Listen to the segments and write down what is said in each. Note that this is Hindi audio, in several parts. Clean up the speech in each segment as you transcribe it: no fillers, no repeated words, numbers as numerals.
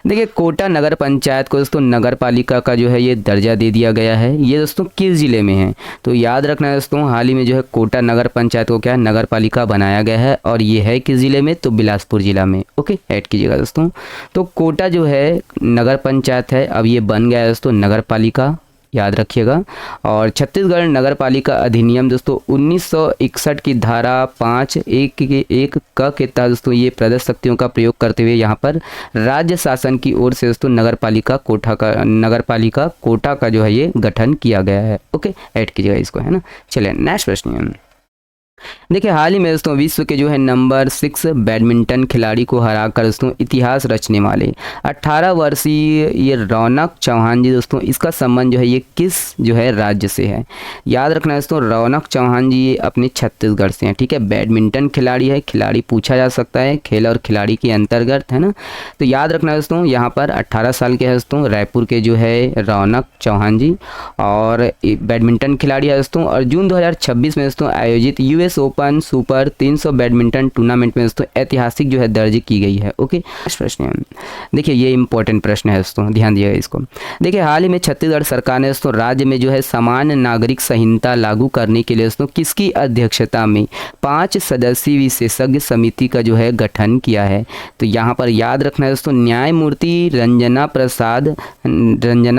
देखिए कोटा नगर पंचायत को दोस्तों नगर पालिका का जो है ये दर्जा दे दिया गया है। ये दोस्तों किस ज़िले में है, तो याद रखना है दोस्तों, हाल ही में जो है कोटा नगर पंचायत को क्या है नगर पालिका बनाया गया है और ये है किस ज़िले में, तो बिलासपुर ज़िला में। ओके, ऐड कीजिएगा दोस्तों। तो कोटा जो है नगर पंचायत है, अब ये बन गया है दोस्तों नगर पालिका, याद रखिएगा। और छत्तीसगढ़ नगर पालिका अधिनियम दोस्तों 1961 की धारा 5(1) के तहत दोस्तों ये प्रदत्त शक्तियों का प्रयोग करते हुए यहाँ पर राज्य शासन की ओर से दोस्तों नगर पालिका कोटा का जो है ये गठन किया गया है। ओके, ऐड कीजिएगा इसको, है ना। चलिए नेक्स्ट प्रश्न है। देखिए हाल ही में दोस्तों विश्व के जो है नंबर 6 बैडमिंटन खिलाड़ी को हराकर दोस्तों इतिहास रचने वाले 18 वर्षीय ये रौनक चौहान जी दोस्तों, इसका संबंध जो है ये किस जो है राज्य से है। याद रखना है दोस्तों, रौनक चौहान जी ये अपने छत्तीसगढ़ से हैं। ठीक है, बैडमिंटन खिलाड़ी है, खिलाड़ी पूछा जा सकता है, खेल और खिलाड़ी के अंतर्गत, है ना। तो याद रखना है दोस्तों, यहाँ पर 18 साल के है दोस्तों, रायपुर के जो है रौनक चौहान जी, और बैडमिंटन खिलाड़ी है दोस्तों। और जून 2026 में दोस्तों आयोजित US open super 300 badminton tournament में दोस्तों ऐतिहासिक जो है दर्ज की गई है। ओके, नेक्स्ट प्रश्न है। देखिए ये इंपॉर्टेंट प्रश्न है दोस्तों, ध्यान दिएगा इसको। देखिए हाल ही में छत्तीसगढ़ सरकार ने दोस्तों राज्य में जो है समान नागरिक संहिता लागू करने के लिए दोस्तों किसकी अध्यक्षता में 5 सदस्यीय विशेषज्ञ समिति का जो है गठन किया है। तो यहाँ पर याद रखना है दोस्तों, न्यायमूर्ति रंजना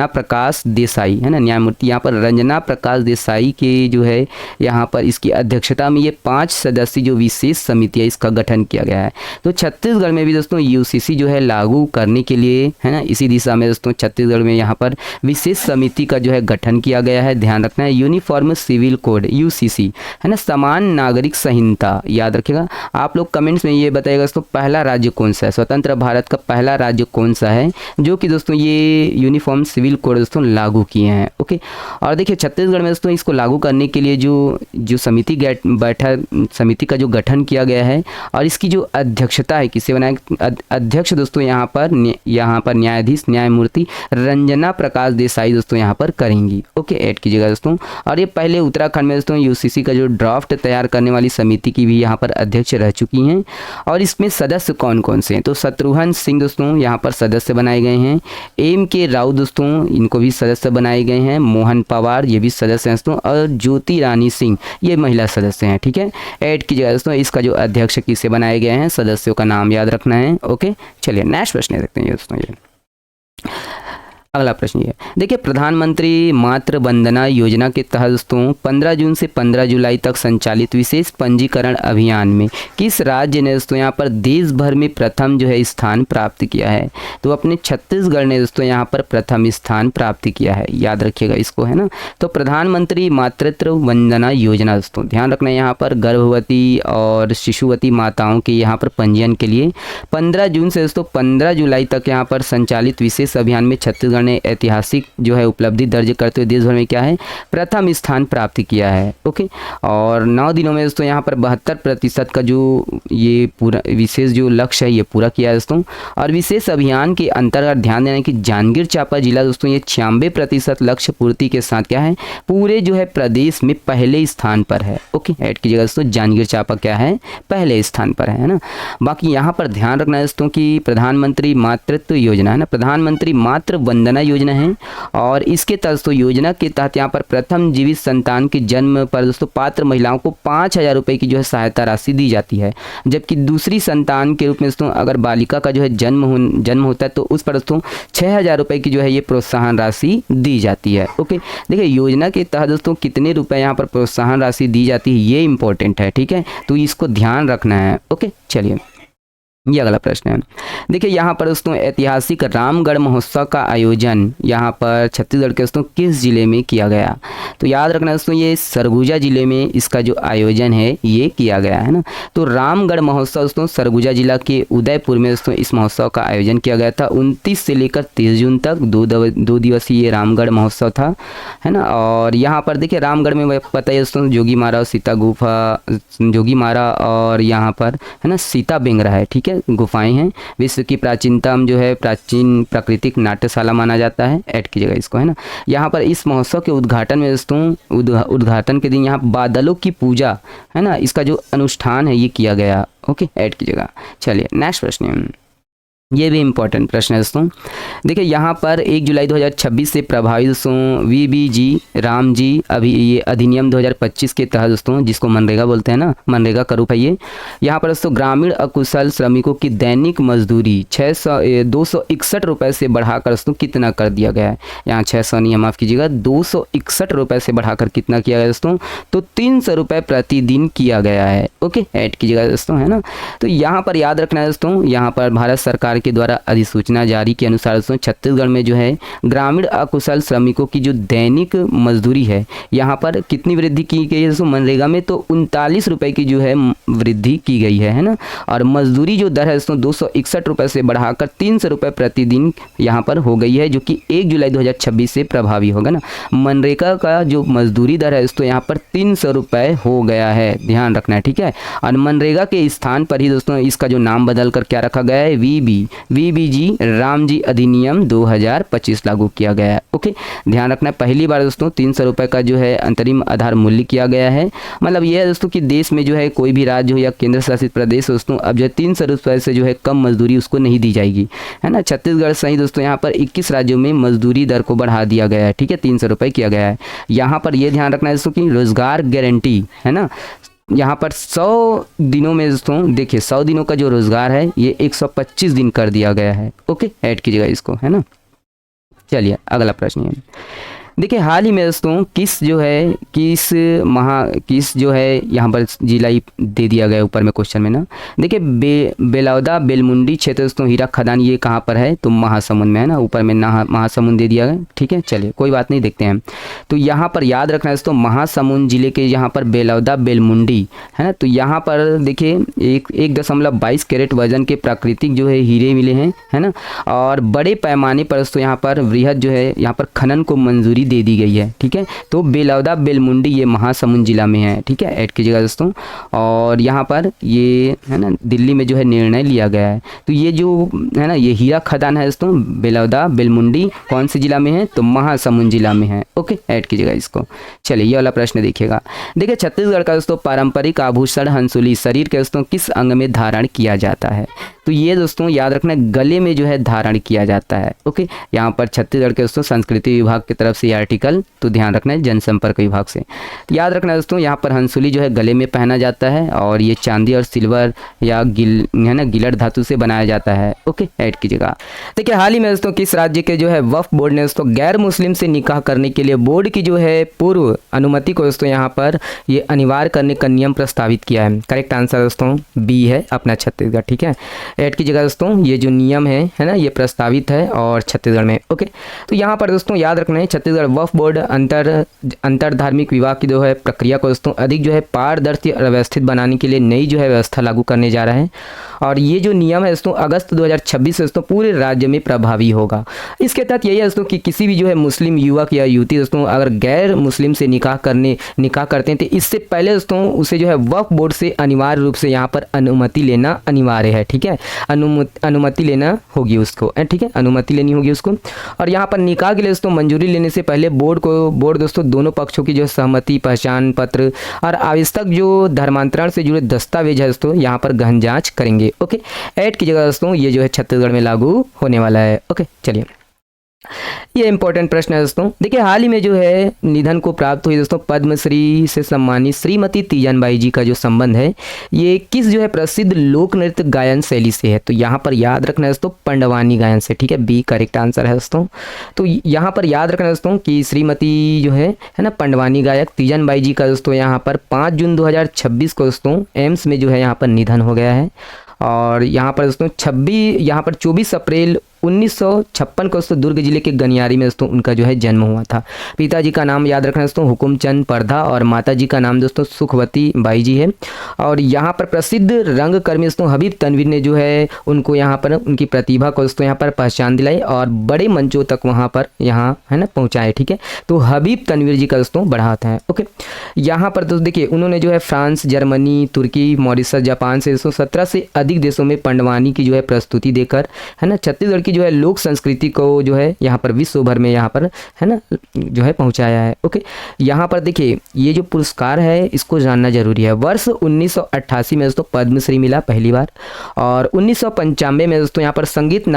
प्रकाश देसाई, है ना, न्यायमूर्ति यहाँ पर रंजना प्रकाश देसाई के जो है यहाँ पर इसकी अध्यक्षता में ये 5 सदस्यीय जो विशेष समिति है इसका गठन किया गया है। तो छत्तीसगढ़ में भी दोस्तों यूसीसी जो है लागू करने के लिए, है ना, इसी दिशा में दोस्तों छत्तीसगढ़ में यहाँ पर विशेष समिति का जो है गठन किया गया है। ध्यान रखना है, यूनिफॉर्म सिविल कोड यूसीसी, है ना, समान नागरिक संहिता, याद रखिएगा। आप लोग कमेंट्स में ये बताइएगा दोस्तों पहला राज्य कौन सा है, स्वतंत्र भारत का पहला राज्य कौन सा है जो कि दोस्तों ये यूनिफॉर्म सिविल कोड दोस्तों लागू किए हैं। ओके, और देखिए छत्तीसगढ़ में दोस्तों इसको लागू करने के लिए जो समिति का जो गठन किया गया है और इसकी जो अध्यक्षता है किसे बनाया, अध्यक्ष दोस्तों यहाँ पर न्यायाधीश न्यायमूर्ति रंजना प्रकाश देसाई दोस्तों यहाँ पर करेंगी। ओके, ऐड कीजिएगा दोस्तों। और ये पहले उत्तराखंड में दोस्तों यूसीसी का जो ड्राफ्ट तैयार करने वाली समिति की भी यहाँ पर अध्यक्ष रह चुकी हैं। और इसमें सदस्य कौन कौन से हैं, तो शत्रुघ्न सिंह दोस्तों यहाँ पर सदस्य बनाए गए हैं, M.K. राव दोस्तों इनको भी सदस्य बनाए गए हैं, मोहन पवार ये भी सदस्य हैं दोस्तों, और ज्योति रानी सिंह ये महिला सदस्य हैं। ठीक है, ऐड कीजिएगा दोस्तों, इसका जो अध्यक्ष किसे बनाए गए हैं, सदस्यों का नाम याद रखना है। ओके, चलिए नेक्स्ट प्रश्न देखते हैं दोस्तों। ये अगला प्रश्न ये देखिए, प्रधानमंत्री मातृ वंदना योजना के तहत दोस्तों 15 जून से 15 जुलाई तक संचालित विशेष पंजीकरण अभियान में किस राज्य ने दोस्तों यहाँ पर देश भर में प्रथम जो है स्थान प्राप्त किया है, तो अपने छत्तीसगढ़ ने दोस्तों यहाँ पर प्रथम स्थान प्राप्त किया है। याद रखिएगा इसको, है ना। तो प्रधानमंत्री मातृत्व वंदना योजना दोस्तों ध्यान रखना है, यहाँ पर गर्भवती और शिशुवती माताओं के यहाँ पर पंजीयन के लिए 15 जून से दोस्तों 15 जुलाई तक यहाँ पर संचालित विशेष अभियान में छत्तीसगढ़ ने ऐतिहासिक जो है उपलब्धि दर्ज करते हुए देश भर में क्या है प्रथम स्थान प्राप्त किया है। ओके, और 9 दिनों में दोस्तों यहाँ पर 72% का जो ये पूरा विशेष जो लक्ष्य है ये पूरा किया है दोस्तों। और विशेष अभियान के अंतर्गत ध्यान देना कि जांजगीर चांपा जिला दोस्तों ये 96% लक्ष्य पूर्ति के साथ क्या है पूरे जो है प्रदेश में पहले स्थान पर है। ओके, ऐड कीजिएगा दोस्तों, जांजगीर चांपा क्या है पहले स्थान पर है ना। बाकी यहाँ पर ध्यान रखना है दोस्तों कि प्रधानमंत्री मातृत्व योजना है ना, प्रधानमंत्री मातृ वंदना योजना है और इसके तहत दोस्तों योजना के तहत यहाँ पर प्रथम जीवित संतान के जन्म पर दोस्तों पात्र महिलाओं को 5,000 रुपये की जो है सहायता राशि दी जाती है। जबकि दूसरी संतान के रूप में दोस्तों अगर बालिका का जो है जन्म होता है तो उस पर दोस्तों 6,000 रुपये की जो है ये प्रोत्साहन राशि दी जाती है। ओके, देखिए योजना के तहत दोस्तों कितने रुपए यहाँ पर प्रोत्साहन राशि दी जाती है ये इंपॉर्टेंट है। ठीक है, तो इसको ध्यान रखना है। ओके, चलिए ये अगला प्रश्न है। देखिए यहाँ पर दोस्तों ऐतिहासिक रामगढ़ महोत्सव का आयोजन यहाँ पर छत्तीसगढ़ के दोस्तों किस जिले में किया गया, तो याद रखना दोस्तों ये सरगुजा जिले में इसका जो आयोजन है ये किया गया है ना। तो रामगढ़ महोत्सव दोस्तों सरगुजा जिला के उदयपुर में दोस्तों इस महोत्सव का आयोजन किया गया था। 29 से लेकर 30 जून तक 2 दिवसीय रामगढ़ महोत्सव था, है ना। और यहाँ पर देखिए रामगढ़ में पता है दोस्तों जोगी मारा और सीता गुफा, जोगी मारा और यहाँ पर है ना सीता बेंगरा है। ठीक है, गुफाएं हैं, विश्व की प्राचीनतम जो है प्राचीन प्राकृतिक नाट्यशाला माना जाता है। ऐड कीजिएगा इसको, है ना। यहाँ पर इस महोत्सव के उद्घाटन में दोस्तों उद्घाटन के दिन यहाँ बादलों की पूजा है ना इसका जो अनुष्ठान है ये किया गया। ओके, ऐड कीजिएगा। चलिए नेक्स्ट प्रश्न। ये भी इम्पोर्टेंट प्रश्न है दोस्तों। देखिए यहाँ पर 1 जुलाई 2026 से प्रभावी दोस्तों वीबीजी राम जी अभी ये अधिनियम 2025 के तहत दोस्तों, जिसको मनरेगा बोलते हैं ना, मनरेगा का रूप है ये। यहाँ पर दोस्तों ग्रामीण अकुशल श्रमिकों की दैनिक मजदूरी 261 रुपये से बढ़ाकर दोस्तों कितना कर दिया गया है। यहाँ 600 नहीं है, माफ़ कीजिएगा, 261 रुपये से बढ़ाकर कितना किया गया दोस्तों, तो 300 रुपये प्रतिदिन किया गया है। ओके, ऐड कीजिएगा दोस्तों, है ना। तो यहाँ पर याद रखना है दोस्तों, यहाँ पर भारत सरकार के द्वारा अधिसूचना जारी के अनुसार दोस्तों छत्तीसगढ़ में जो है ग्रामीण अकुशल श्रमिकों की जो दैनिक मजदूरी है, यहाँ पर कितनी वृद्धि की गई है दोस्तों, मनरेगा में तो 39 रुपये की जो है वृद्धि की गई है ना। और मजदूरी जो दर है दोस्तों 261 रुपये से बढ़ाकर 300 रुपये प्रतिदिन यहाँ पर हो गई है, जो कि 1 जुलाई 2026 से प्रभावी होगा ना। मनरेगा का जो मजदूरी दर है दोस्तों यहाँ पर 300 रुपये हो गया है, ध्यान रखना है, ठीक है। और मनरेगा के स्थान पर ही दोस्तों इसका जो नाम बदल कर क्या रखा गया है, वीबीजी राम जी अधिनियम 2025 लागू किया गया है। ओके, ध्यान रखना है, पहली बार दोस्तों 300 रुपये का जो है अंतरिम आधार मूल्य किया गया है। मतलब ये है दोस्तों कि देश में जो है कोई भी राज्य हो या केंद्र शासित प्रदेश दोस्तों अब जो है 300 रुपये से जो है कम मजदूरी उसको नहीं दी जाएगी, है ना। छत्तीसगढ़ सही दोस्तों यहाँ पर 21 राज्यों में मजदूरी दर को बढ़ा दिया गया है, ठीक है, 300 रुपये किया गया है। यहाँ पर ये ध्यान रखना है दोस्तों कि रोजगार गारंटी, है ना, यहाँ पर 100 दिनों में दोस्तों देखिए 100 दिनों का जो रोजगार है ये 125 दिन कर दिया गया है। ओके, ऐड कीजिएगा इसको, है ना। चलिए अगला प्रश्न है, देखिए हाल ही में दोस्तों किस जो है यहाँ पर जिला दे दिया गया ऊपर में क्वेश्चन में ना। देखिए बेलौदा बेलमुंडी क्षेत्र दोस्तों हीरा खदान ये कहाँ पर है, तो महासमुंद में है ना, ऊपर में महासमुंद दे दिया गया, ठीक है। चलिए कोई बात नहीं, देखते हैं। तो यहाँ पर याद रखना है दोस्तों महासमुंद जिले के यहाँ पर बेलौदा बेलमुंडी है ना, तो यहाँ पर देखिए 1.22 कैरेट वजन के प्राकृतिक जो है हीरे मिले हैं, है ना। और बड़े पैमाने पर दोस्तों यहाँ पर वृहद जो है यहाँ पर खनन को मंजूरी दे दी गई है, ठीक है। तो बेलौदा बेलमुंडी ये महासमुंद जिला में है, ठीक है, ऐड कीजिएगा दोस्तों। और यहाँ पर ये है ना दिल्ली में जो है निर्णय लिया गया है। तो ये जो है ना ये हीरा खदान है दोस्तों बेलौदा बेलमुंडी कौन से जिला में है, तो महासमुंद जिला में है। ओके, ऐड कीजिएगा इसको। चलिए ये वाला प्रश्न देखिएगा। देखिए छत्तीसगढ़ का दोस्तों पारंपरिक आभूषण हंसुली शरीर के दोस्तों किस अंग में धारण किया जाता है, तो ये दोस्तों याद रखना गले में जो है धारण किया जाता है। ओके, यहाँ पर छत्तीसगढ़ के दोस्तों संस्कृति विभाग की तरफ से ये आर्टिकल, तो ध्यान रखना है जनसंपर्क विभाग से। तो याद रखना दोस्तों यहाँ पर हंसुली जो है गले में पहना जाता है और ये चांदी और सिल्वर या गिलट धातु से बनाया जाता है। ओके, ऐड कीजिएगा। देखिए हाल ही में दोस्तों किस राज्य के जो है वक्फ बोर्ड ने दोस्तों गैर मुस्लिम से निकाह करने के लिए बोर्ड की जो है पूर्व अनुमति को दोस्तों यहाँ पर ये अनिवार्य करने का नियम प्रस्तावित किया है। करेक्ट आंसर दोस्तों बी है अपना छत्तीसगढ़, ठीक है। ऐड कीजिएगा दोस्तों, ये जो नियम है ना ये प्रस्तावित है और छत्तीसगढ़ में। ओके, तो यहाँ पर दोस्तों याद रखना है छत्तीसगढ़ वक्फ बोर्ड अंतर धार्मिक विवाह की जो है प्रक्रिया को दोस्तों अधिक जो है पारदर्शी और व्यवस्थित बनाने के लिए नई जो है व्यवस्था लागू करने जा रहा है। और ये जो नियम है दोस्तों अगस्त 2026 से दोस्तों पूरे राज्य में प्रभावी होगा। इसके तहत यही है दोस्तों कि किसी भी जो है मुस्लिम युवक या युवती दोस्तों अगर गैर मुस्लिम से निकाह करते हैं तो इससे पहले दोस्तों उसे जो है वक्फ बोर्ड से अनिवार्य रूप से यहाँ पर अनुमति लेना अनिवार्य है, ठीक है। अनुमति लेना होगी उसको, ठीक है, अनुमति लेनी होगी उसको। और यहाँ पर निकाह के लिए दोस्तों मंजूरी लेने से पहले बोर्ड दोस्तों दोनों पक्षों की जो सहमति, पहचान पत्र और आवश्यक जो धर्मांतरण से जुड़े दस्तावेज है दोस्तों यहाँ पर गहन जांच करेंगे। ओके, ऐड कीजिएगा दोस्तों, ये जो है छत्तीसगढ़ में लागू होने वाला है। ओके, चलिए ये इंपॉर्टेंट प्रश्न है दोस्तों। देखिए हाल ही में जो है निधन को प्राप्त हुई दोस्तों पद्मश्री से सम्मानित श्रीमती तीजनबाई जी का जो संबंध है ये किस जो है प्रसिद्ध लोक नृत्य गायन शैली से है, तो यहाँ पर याद रखना है दोस्तों पंडवानी गायन से, ठीक है, बी करेक्ट आंसर है दोस्तों। तो यहाँ पर याद रखना है दोस्तों कि श्रीमती जो है ना पंडवानी गायक तीजनबाई जी का दोस्तों यहाँ पर 5 जून 2026 को दोस्तों एम्स में जो है यहाँ पर निधन हो गया है। और यहाँ पर दोस्तों 24 अप्रैल 1956 को दोस्तों दुर्ग जिले के गनियारी में दोस्तों उनका जो है जन्म हुआ था। पिताजी का नाम याद रखना दोस्तों हुकुमचंद परधा और माताजी का नाम दोस्तों सुखवती बाई जी है। और यहाँ पर प्रसिद्ध रंगकर्मी दोस्तों हबीब तनवीर ने जो है उनको यहाँ पर उनकी प्रतिभा को दोस्तों यहाँ पर पहचान दिलाई और बड़े मंचों तक वहाँ पर यहाँ है ना पहुँचाए, ठीक है। तो हबीब तनवीर जी का दोस्तों बड़ा हाथ है। ओके, यहाँ पर दोस्तों देखिए उन्होंने जो है फ्रांस, जर्मनी, तुर्की, मॉरिशस, जापान से 17 से अधिक देशों में पंडवानी की जो है प्रस्तुति देकर है ना छत्तीसगढ़ की की जो है लोक संस्कृति को जो है यहाँ पर विश्व भर में यहाँ पर है ना जो है पहुँचाया है। ओके, यहाँ पर देखिए ये जो पुरस्कार है इसको जानना जरूरी है। वर्ष 1988 में दोस्तों पद्मश्री मिला पहली बार, और 1995 में दोस्तों यहाँ पर संगीत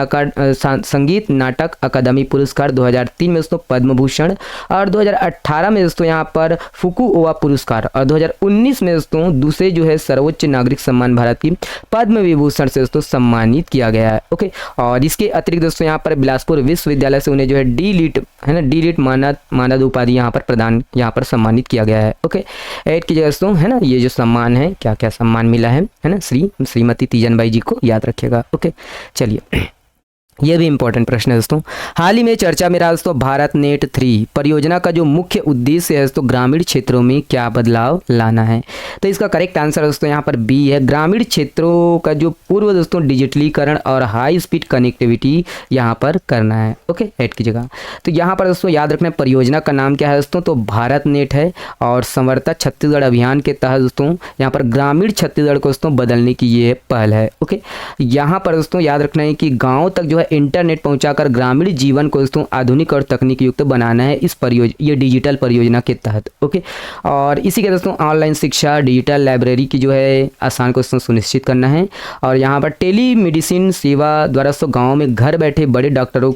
नाटक अकादमी पुरस्कार, 2003 में दोस्तों पद्म भूषण, और 2018 में दोस्तों यहाँ पर फुकुओका पुरस्कार, और 2019 में दोस्तों दूसरे जो है सर्वोच्च नागरिक सम्मान भारत की पद्म विभूषण से दोस्तों सम्मानित किया गया है। ओके, और इसके अतिरिक्त दोस्तों यहाँ पर बिलासपुर विश्वविद्यालय से उन्हें जो है डी लिट है ना डी लिट मानद उपाधि यहाँ पर प्रदान यहाँ पर सम्मानित किया गया है। ओके, ऐड कीजिएगा दोस्तों है ना ये जो सम्मान है क्या क्या सम्मान मिला है ना श्रीमती तीजनबाई जी को याद रखिएगा। ओके, चलिए ये भी इंपॉर्टेंट प्रश्न है दोस्तों। हाल ही में चर्चा में रहा दोस्तों भारत नेट 3 परियोजना का जो मुख्य उद्देश्य है दोस्तों ग्रामीण क्षेत्रों में क्या बदलाव लाना है। तो इसका करेक्ट आंसर दोस्तों यहाँ पर बी है। ग्रामीण क्षेत्रों का जो पूर्व दोस्तों डिजिटलीकरण और हाई स्पीड कनेक्टिविटी यहाँ पर करना है। ओके, ऐड कीजिएगा। तो यहाँ पर दोस्तों याद रखना परियोजना का नाम क्या है दोस्तों, तो भारत नेट है, और संवर्ता छत्तीसगढ़ अभियान के तहत दोस्तों यहाँ पर ग्रामीण छत्तीसगढ़ को दोस्तों बदलने की ये पहल है। ओके, यहाँ पर दोस्तों याद रखना है कि गाँव तक जो है इंटरनेट पहुंचाकर ग्रामीण जीवन को दोस्तों आधुनिक और तकनीक युक्त बनाना है इस ये डिजिटल परियोजना के तहत। ओके, और इसी के दोस्तों ऑनलाइन शिक्षा, डिजिटल लाइब्रेरी की जो है आसान को दोस्तों सुनिश्चित करना है, और यहाँ पर टेली मेडिसिन सेवा द्वारा दोस्तों गाँव में घर बैठे बड़े डॉक्टरों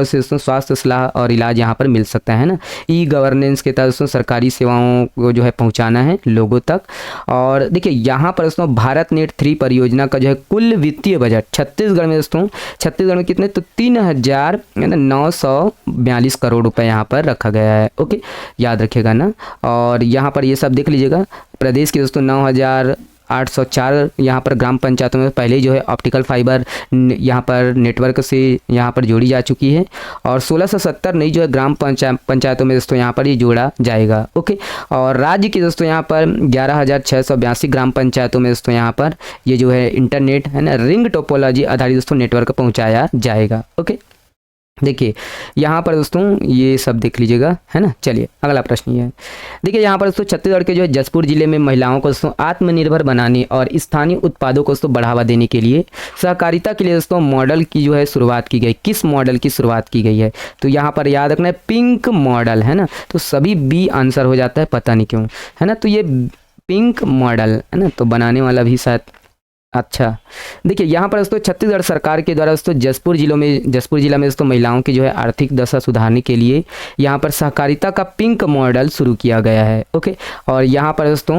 से दोस्तों स्वास्थ्य सलाह और इलाज यहाँ पर मिल सकता है ना। ई गवर्नेंस के तहत दोस्तों सरकारी सेवाओं को जो है पहुँचाना है लोगों तक। और देखिए यहाँ पर दोस्तों भारत नेट 3 परियोजना का जो है कुल वित्तीय बजट छत्तीसगढ़ में में कितने, तो 3,942 करोड़ रुपए यहाँ पर रखा गया है। ओके, याद रखिएगा ना। और यहाँ पर ये सब देख लीजिएगा। प्रदेश के दोस्तों 9,804 यहाँ पर ग्राम पंचायतों में पहले ही जो है ऑप्टिकल फाइबर यहाँ पर नेटवर्क से यहाँ पर जोड़ी जा चुकी है, और 1670 नई जो है ग्राम पंचायतों में दोस्तों यहाँ पर ये जोड़ा जाएगा। ओके, और राज्य की दोस्तों यहाँ पर 11,682 ग्राम पंचायतों में दोस्तों यहाँ पर ये जो है इंटरनेट है ना रिंग टोपोलॉजी आधारित दोस्तों नेटवर्क पहुँचाया जाएगा। ओके, देखिए यहाँ पर दोस्तों ये सब देख लीजिएगा है ना। चलिए अगला प्रश्न ये है। देखिए यहाँ पर दोस्तों छत्तीसगढ़ के जो है जसपुर जिले में महिलाओं को दोस्तों आत्मनिर्भर बनाने और स्थानीय उत्पादों को दोस्तों बढ़ावा देने के लिए सहकारिता के लिए दोस्तों मॉडल की जो है शुरुआत की गई। किस मॉडल की शुरुआत की गई है, तो यहाँ पर याद रखना है पिंक मॉडल है ना। तो सभी बी आंसर हो जाता है, पता नहीं क्यों है ना। तो ये पिंक मॉडल है ना, तो बनाने वाला भी शायद अच्छा। देखिए यहाँ पर दोस्तों छत्तीसगढ़ सरकार के द्वारा दोस्तों जसपुर जिला में दोस्तों महिलाओं की जो है आर्थिक दशा सुधारने के लिए यहाँ पर सहकारिता का पिंक मॉडल शुरू किया गया है। ओके, और यहाँ पर दोस्तों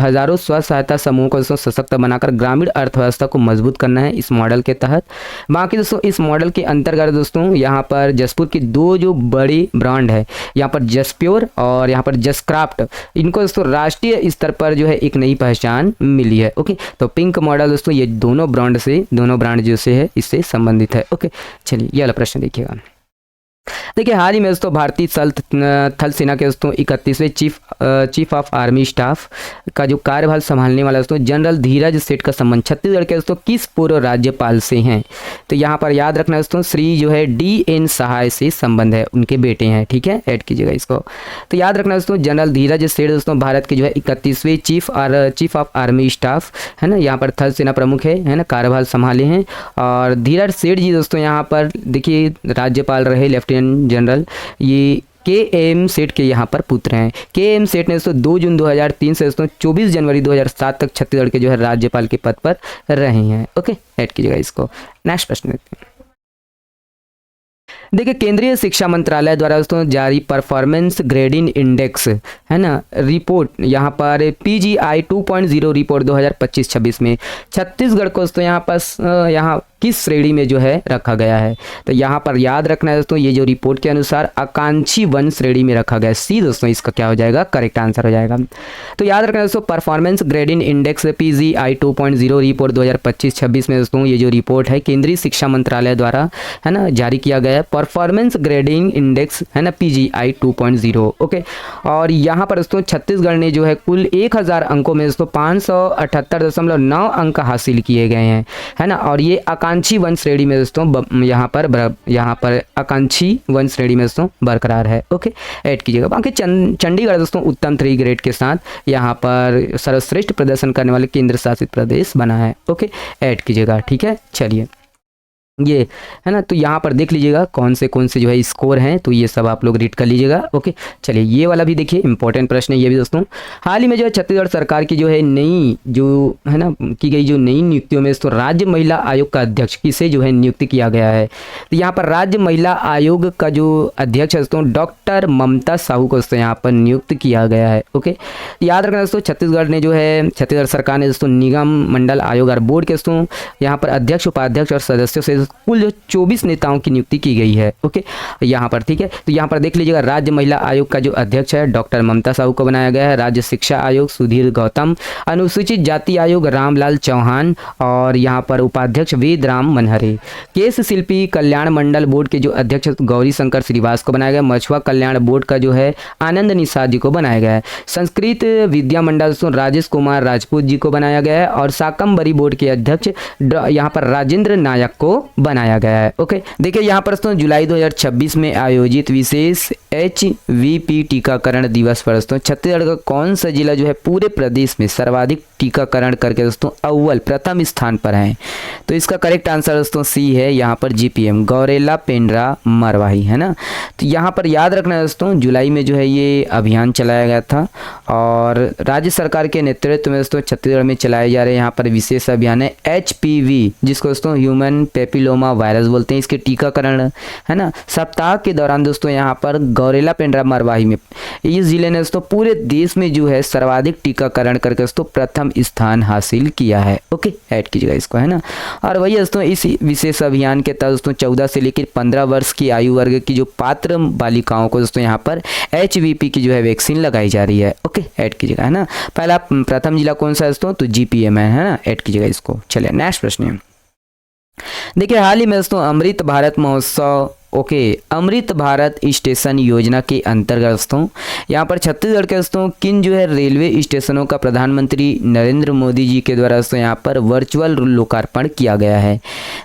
हजारों स्व सहायता समूह को दोस्तों सशक्त बनाकर ग्रामीण अर्थव्यवस्था को मजबूत करना है इस मॉडल के तहत। बाकी दोस्तों इस मॉडल के अंतर्गत दोस्तों यहाँ पर जसपुर की 2 जो बड़ी ब्रांड है यहाँ पर जसप्योर और यहाँ पर जसक्राफ्ट, इनको दोस्तों राष्ट्रीय स्तर पर जो है एक नई पहचान मिली है। ओके, तो पिंक मॉडल दोस्तों ये दोनों ब्रांड जो से है इससे संबंधित है। ओके, चलिए ये वाला प्रश्न देखिएगा। देखिए हाल ही में दोस्तों भारतीय थल सेना के दोस्तों 31वें चीफ ऑफ आर्मी स्टाफ का जो कार्यभार संभालने वाला दोस्तों जनरल धीरज सेठ का संबंध छत्तीसगढ़ के दोस्तों किस पूर्व राज्यपाल से हैं। तो यहाँ पर याद रखना दोस्तों श्री जो है DN सहाय से संबंध है, उनके बेटे हैं। ठीक है, ऐड कीजिएगा इसको। तो याद रखना दोस्तों जनरल धीरज सेठ दोस्तों भारत के जो है 31वें चीफ ऑफ आर्मी स्टाफ है ना, यहाँ पर थल सेना प्रमुख है ना, कार्यभार संभाले हैं। और धीरज सेठ जी दोस्तों यहाँ पर देखिए राज्यपाल रहे लेफ्टिनेंट जनरल, ये KM सेठ के यहाँ पर पुत्र हैं। KM सेठ ने दोस्तों 2 जून 2003 से दोस्तों 24 जनवरी 2007 तक छत्तीसगढ़ के जो है राज्यपाल के पद पर रहे हैं। ओके, ऐड कीजिएगा इसको। नेक्स्ट प्रश्न देखते हैं। देखिए केंद्रीय शिक्षा मंत्रालय द्वारा दोस्तों जारी परफॉर्मेंस ग्रेडिंग इंडेक्स है ना रिपोर्ट यहाँ पर PGI 2.0 रिपोर्ट 2025-26 में छत्तीसगढ़ को दोस्तों यहाँ किस श्रेणी में जो है रखा गया है। तो यहाँ पर याद रखना है दोस्तों ये जो रिपोर्ट के अनुसार आकांक्षी 1 श्रेणी में रखा गया है। सी दोस्तों इसका क्या हो जाएगा, करेक्ट आंसर हो जाएगा। तो याद रखना है दोस्तों performance grading index PGI 2.0 report 2025-26 में दोस्तों ये जो रिपोर्ट है केंद्रीय शिक्षा मंत्रालय द्वारा है ना जारी किया गया है परफॉर्मेंस ग्रेडिंग इंडेक्स है ना PGI 2.0। ओके, और यहाँ पर दोस्तों छत्तीसगढ़ ने जो है कुल 1000 अंकों में दोस्तों 578.9 अंक हासिल किए गए हैं है ना। और ये आकांक्षी 1 श्रेणी में दोस्तों यहाँ पर आकांक्षी 1 श्रेणी में दोस्तों बरकरार है। ओके, ऐड कीजिएगा। बाकी चंडीगढ़ दोस्तों उत्तम 3 ग्रेड के साथ यहाँ पर सर्वश्रेष्ठ प्रदर्शन करने वाले केंद्र शासित प्रदेश बना है। ओके, ऐड कीजिएगा। ठीक है, चलिए ये है ना। तो यहाँ पर देख लीजिएगा कौन से जो है स्कोर हैं, तो ये सब आप लोग रीड कर लीजिएगा। ओके चलिए ये वाला भी देखिए, इंपॉर्टेंट प्रश्न है ये भी दोस्तों। हाल ही में जो है छत्तीसगढ़ सरकार की जो है नई जो है ना की गई जो नई नियुक्तियों में दोस्तों राज्य महिला आयोग का अध्यक्ष किसे जो है नियुक्त किया गया है। तो यहाँ पर राज्य महिला आयोग का जो अध्यक्ष है दोस्तों डॉक्टर ममता साहू को दोस्तों यहाँ पर नियुक्त किया गया है। ओके याद रखना दोस्तों, छत्तीसगढ़ सरकार ने दोस्तों निगम मंडल आयोग और बोर्ड के दोस्तों यहाँ पर अध्यक्ष उपाध्यक्ष और सदस्यों से कुल जो 24 नेताओं की नियुक्ति की गई है। ओके यहाँ पर ठीक है, तो यहाँ पर देख लीजिएगा राज्य महिला आयोग का जो अध्यक्ष है डॉक्टर ममता साहू को बनाया गया है, राज्य शिक्षा आयोग सुधीर गौतम, अनुसूचित जाति आयोग रामलाल चौहान और यहाँ पर उपाध्यक्ष वेद राम मनहरे, केस शिल्पी कल्याण मंडल बोर्ड के जो अध्यक्ष गौरी शंकर श्रीवास को बनाया गया, मछुआ कल्याण बोर्ड का जो है आनंद निषाद जी को बनाया गया है, संस्कृत विद्या मंडल राजेश कुमार राजपूत जी को बनाया गया है और साकम्बरी बोर्ड के अध्यक्ष यहाँ पर राजेंद्र नायक को बनाया गया है। ओके देखिए यहाँ पर दोस्तों जुलाई 2026 में आयोजित विशेष HVP टीकाकरण दिवस पर दोस्तों छत्तीसगढ़ का कौन सा जिला जो है पूरे प्रदेश में सर्वाधिक टीकाकरण करके दोस्तों प्रथम स्थान पर है। तो इसका करेक्ट आंसर दोस्तों सी है यहाँ पर GPM गौरेला पेंड्रा मरवाही है ना। तो यहाँ पर याद रखना है दोस्तों जुलाई में जो है ये अभियान चलाया गया था और राज्य सरकार के नेतृत्व में दोस्तों छत्तीसगढ़ में चलाए जा रहे यहाँ पर विशेष अभियान है HPV जिसको दोस्तों ह्यूमन पेपिलोमा वायरस बोलते हैं। इसके टीकाकरण है ना सप्ताह के दौरान दोस्तों यहाँ पर गौरेला पेंड्रा मरवाही में इस जिले ने दोस्तों पूरे देश में जो है सर्वाधिक टीकाकरण करके दोस्तों प्रथम स्थान हासिल किया है। ओके ऐड कीजिएगा इसको है ना। और वही दोस्तों इस विशेष अभियान के तहत दोस्तों 14 से लेकर 15 वर्ष की आयु वर्ग की जो पात्र बालिकाओं को दोस्तों यहाँ पर HVP की जो है वैक्सीन लगाई जा रही है। ओके ऐड कीजिएगा है ना। पहला प्रथम जिला कौन सा है दोस्तों, तो GPM है ना, ऐड कीजिएगा इसको। चलिए नेक्स्ट प्रश्न देखिए, हाल ही में दोस्तों अमृत भारत महोत्सव अमृत भारत स्टेशन योजना के अंतर्गत दोस्तों यहाँ पर छत्तीसगढ़ के दोस्तों किन जो है रेलवे स्टेशनों का प्रधानमंत्री नरेंद्र मोदी जी के द्वारा दोस्तों यहाँ पर वर्चुअल लोकार्पण किया गया है।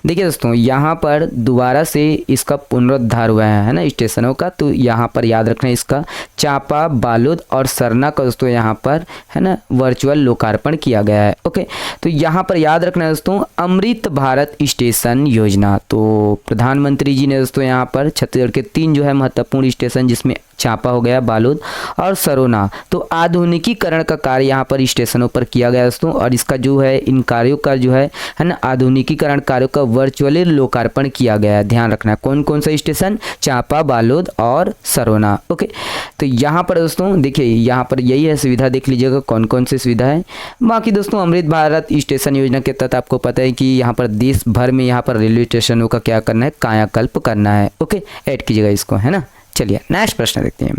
देखिए दोस्तों यहाँ पर दोबारा से इसका पुनरुद्धार हुआ है ना स्टेशनों का। तो यहाँ पर याद रखना इसका चांपा, बालोद और सरना का दोस्तों यहाँ पर है ना वर्चुअल लोकार्पण किया गया है। ओके तो यहाँ पर याद रखना दोस्तों अमृत भारत स्टेशन योजना, तो प्रधानमंत्री जी ने दोस्तों यहाँ पर छत्तीसगढ़ के 3 जो है महत्वपूर्ण स्टेशन जिसमें चांपा हो गया, बालोद और सरोना, तो आधुनिकीकरण का कार्य यहाँ पर स्टेशनों पर किया गया दोस्तों। और इसका जो है इन कार्यों का जो है ना आधुनिकीकरण कार्यों का वर्चुअली लोकार्पण किया गया है। ध्यान रखना कौन कौन सा स्टेशन, चांपा, बालोद और सरोना। ओके तो यहाँ पर दोस्तों देखिए यहाँ पर यही है सुविधा, देख लीजिएगा कौन कौन सी सुविधा है। बाकी दोस्तों अमृत भारत स्टेशन योजना के तहत आपको पता है कि यहाँ पर देश भर में यहाँ पर रेलवे स्टेशनों का क्या करना है, कायाकल्प करना है। ओके ऐड कीजिएगा इसको है ना। चलिए नेक्स्ट प्रश्न देखते हैं।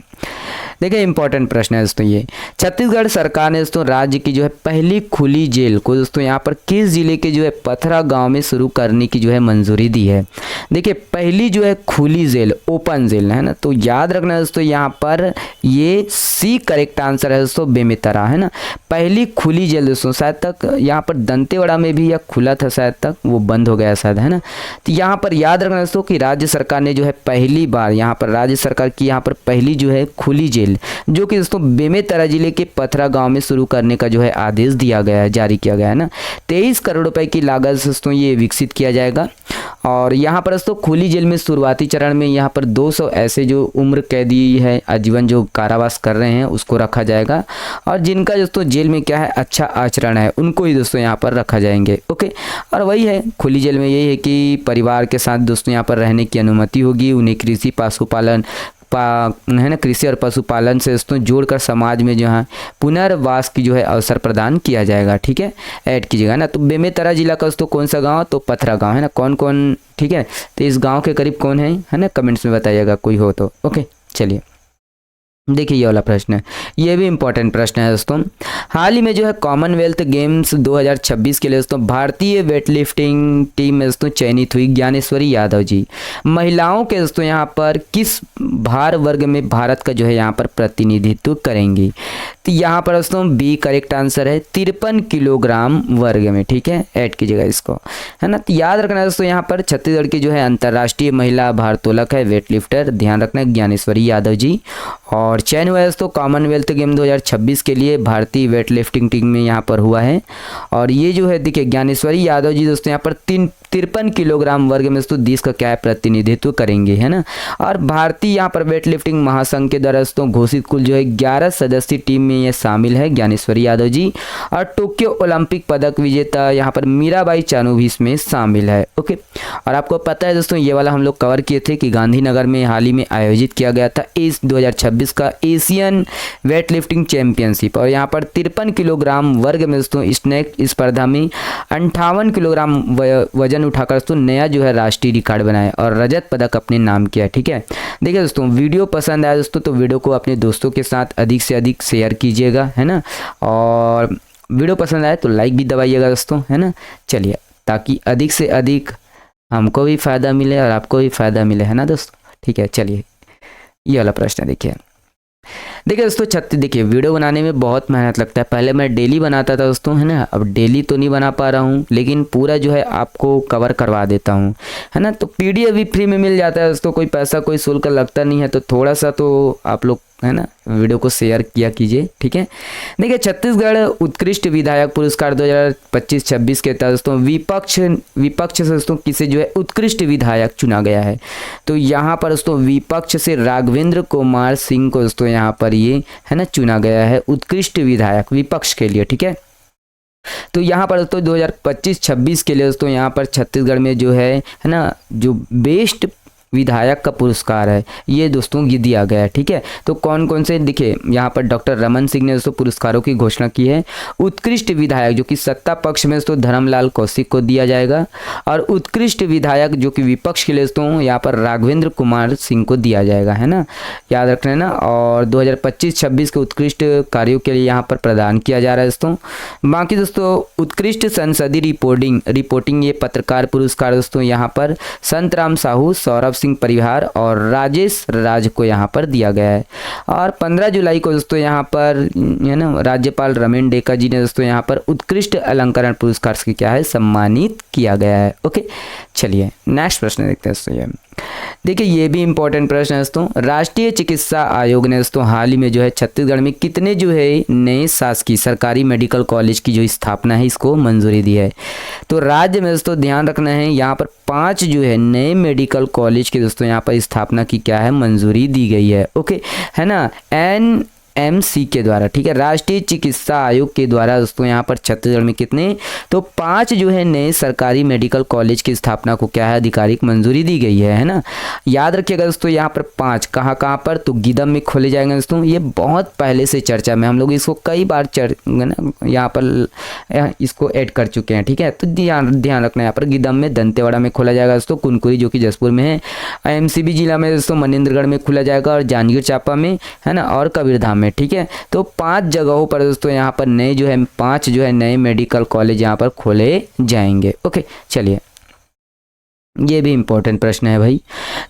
देखिए इंपॉर्टेंट प्रश्न है दोस्तों ये, छत्तीसगढ़ सरकार ने दोस्तों राज्य की जो है पहली खुली जेल को दोस्तों यहाँ पर किस जिले के जो है पथरा गांव में शुरू करने की जो है मंजूरी दी है। देखिए पहली जो है खुली जेल, ओपन जेल है ना, तो याद रखना दोस्तों यहाँ पर ये सी करेक्ट आंसर है दोस्तों, बेमेतरा है ना। पहली खुली जेल दोस्तों शायद तक यहाँ पर दंतेवाड़ा में भी या खुला था शायद तक, वो बंद हो गया शायद है ना। तो यहाँ पर याद रखना दोस्तों कि राज्य सरकार ने जो है पहली बार यहाँ पर राज्य सरकार की यहाँ पर पहली जो है खुली जेल जो कि दोस्तों बेमेतरा जिले के पथरा गांव में शुरू करने का जो है आदेश दिया गया है, जारी किया गया है ना। 23 करोड़ रुपए की लागत से दोस्तों ये विकसित किया जाएगा। और यहाँ पर दोस्तों खुली जेल में शुरुआती चरण में यहाँ पर 200 ऐसे जो उम्र कैदी है आजीवन जो कारावास कर रहे हैं उसको रखा जाएगा, और जिनका दोस्तों जेल में क्या है अच्छा आचरण है उनको ही दोस्तों यहाँ पर रखा जाएंगे। ओके और वही है खुली जेल में यही है कि परिवार के साथ दोस्तों यहाँ पर रहने की अनुमति होगी, उन्हें कृषि पशुपालन है ना, कृषि और पशुपालन से दोस्तों जोड़कर समाज में जो है पुनर्वास की जो है अवसर प्रदान किया जाएगा। ठीक है ऐड कीजिएगा ना। तो बेमेतरा जिला का दोस्तों कौन सा गांव, तो पथरा गांव है ना। कौन कौन ठीक है, तो इस गांव के करीब कौन है ना, कमेंट्स में बताइएगा कोई हो तो। ओके चलिए देखिए ये वाला प्रश्न है, ये भी इंपॉर्टेंट प्रश्न है दोस्तों। हाल ही में जो है कॉमनवेल्थ गेम्स 2026 के लिए दोस्तों भारतीय वेटलिफ्टिंग टीम में दोस्तों चयनित हुई ज्ञानेश्वरी यादव जी। महिलाओं के दोस्तों यहाँ पर किस भार वर्ग में भारत का जो है यहाँ पर प्रतिनिधित्व करेंगी। तो यहाँ पर दोस्तों बी करेक्ट आंसर है, 53 किलोग्राम वर्ग में। ठीक है ऐड कीजिएगा इसको है ना। तो याद रखना दोस्तों यहाँ पर छत्तीसगढ़ की जो है अंतर्राष्ट्रीय महिला भारोत्तोलक है वेटलिफ्टर, ध्यान रखना ज्ञानेश्वरी यादव जी। और और चयन हुआ है दोस्तों कॉमनवेल्थ गेम 2026 के लिए भारतीय वेट लिफ्टिंग टीम में यहाँ पर हुआ है। और ये जो है देखिए ज्ञानेश्वरी यादव जी दोस्तों यहाँ पर 53 किलोग्राम वर्ग में दोस्तों देश का क्या है प्रतिनिधित्व करेंगे, है ना। और भारतीय यहाँ पर वेट लिफ्टिंग महासंघ के द्वारा दोस्तों घोषित कुल जो है 11 सदस्यीय टीम में ये शामिल है ज्ञानेश्वरी यादव जी। और टोक्यो ओलंपिक पदक विजेता यहाँ पर मीराबाई चानू भी इसमें शामिल है। ओके, और आपको पता है दोस्तों ये वाला हम लोग कवर किए थे कि गांधीनगर में हाल ही में आयोजित किया गया था इस 2026 का एशियन वेट लिफ्टिंग चैंपियनशिप। और यहाँ पर 53 किलोग्राम वर्ग में दोस्तों स्नैक स्पर्धा में 58 किलोग्राम वजन उठाकर दोस्तों नया जो है राष्ट्रीय रिकॉर्ड बनाया और रजत पदक अपने नाम किया। ठीक है, देखिए दोस्तों वीडियो पसंद आया दोस्तों तो वीडियो को अपने दोस्तों के साथ अधिक से अधिक शेयर कीजिएगा, है ना। और वीडियो पसंद आए तो लाइक भी दबाइएगा दोस्तों, है ना। चलिए, ताकि अधिक से अधिक हमको भी फ़ायदा मिले और आपको भी फ़ायदा मिले, है ना दोस्तों। ठीक है, चलिए ये वाला प्रश्न देखिए दोस्तों। देखिए वीडियो बनाने में बहुत मेहनत लगता है। पहले मैं डेली बनाता था दोस्तों, है ना। अब डेली तो नहीं बना पा रहा हूँ, लेकिन पूरा जो है आपको कवर करवा देता हूँ, है ना। तो पीडीएफ भी फ्री में मिल जाता है दोस्तों, कोई पैसा कोई शुल्क लगता नहीं है। तो थोड़ा सा तो आप लोग, है ना, वीडियो को शेयर किया कीजिए। ठीक है, देखिए छत्तीसगढ़ उत्कृष्ट विधायक पुरस्कार 2025-26 के तहत दोस्तों विपक्ष से दोस्तों किसे जो है उत्कृष्ट विधायक चुना गया है। तो यहाँ पर दोस्तों विपक्ष से राघवेंद्र कुमार सिंह को दोस्तों यहाँ पर ये, है ना, चुना गया है उत्कृष्ट विधायक विपक्ष के लिए। ठीक है, तो यहाँ पर दोस्तों 2025-26 के लिए दोस्तों यहाँ पर छत्तीसगढ़ में जो है ना, जो बेस्ट विधायक का पुरस्कार है ये दोस्तों ये दिया गया है। ठीक है, तो कौन कौन से, देखिए यहाँ पर डॉक्टर रमन सिंह ने दोस्तों पुरस्कारों की घोषणा की है। उत्कृष्ट विधायक जो कि सत्ता पक्ष में दोस्तों धर्मलाल कौशिक को दिया जाएगा। और उत्कृष्ट विधायक जो कि विपक्ष के लिए दोस्तों यहाँ पर राघवेंद्र कुमार सिंह को दिया जाएगा, है ना, याद रखना है ना। और 2025-26 के उत्कृष्ट कार्यों के लिए यहाँ पर प्रदान किया जा रहा है दोस्तों। बाकी दोस्तों उत्कृष्ट संसदीय रिपोर्टिंग ये पत्रकार पुरस्कार दोस्तों यहाँ पर संतराम साहू, सौरभ सिंह परिहार और राजेश राज को यहाँ पर दिया गया है। और 15 जुलाई को दोस्तों यहाँ पर, है ना, राज्यपाल रमेन डेका जी ने दोस्तों यहाँ पर उत्कृष्ट अलंकरण पुरस्कार से क्या है सम्मानित किया गया है। ओके, चलिए नेक्स्ट प्रश्न देखते हैं दोस्तों। देखिए ये भी इंपॉर्टेंट प्रश्न है दोस्तों। राष्ट्रीय चिकित्सा आयोग ने दोस्तों हाल ही में जो है छत्तीसगढ़ में कितने जो है नए शासकीय सरकारी मेडिकल कॉलेज की जो स्थापना है इसको मंजूरी दी है। तो राज्य में दोस्तों ध्यान रखना है यहाँ पर 5 जो है नए मेडिकल कॉलेज की दोस्तों यहाँ पर स्थापना की क्या है मंजूरी दी गई है। ओके, है ना, NMC के द्वारा। ठीक है, राष्ट्रीय चिकित्सा आयोग के द्वारा दोस्तों यहाँ पर छत्तीसगढ़ में कितने, तो 5 जो है नए सरकारी मेडिकल कॉलेज की स्थापना को क्या है आधिकारिक मंजूरी दी गई है ना। याद रखिएगा दोस्तों यहाँ पर 5 कहाँ पर, तो गिदम में खोले जाएंगे दोस्तों। ये बहुत पहले से चर्चा में, हम लोग इसको कई बार यहाँ पर इसको ऐड कर चुके हैं। ठीक है, तो ध्यान रखना यहाँ पर गिदम में, दंतेवाड़ा में खोला जाएगा दोस्तों, कुनकुरी जो कि जसपुर में है, MCB जिला में दोस्तों मनेन्द्रगढ़ में खोला जाएगा, और जांजगीर चांपा में, है ना, और कबीरधाम में। ठीक है, तो 5 जगहों पर दोस्तों यहाँ पर नए जो है 5 जो है नए मेडिकल कॉलेज यहाँ पर खोले जाएंगे। ओके, चलिए ये भी इंपॉर्टेंट प्रश्न है भाई।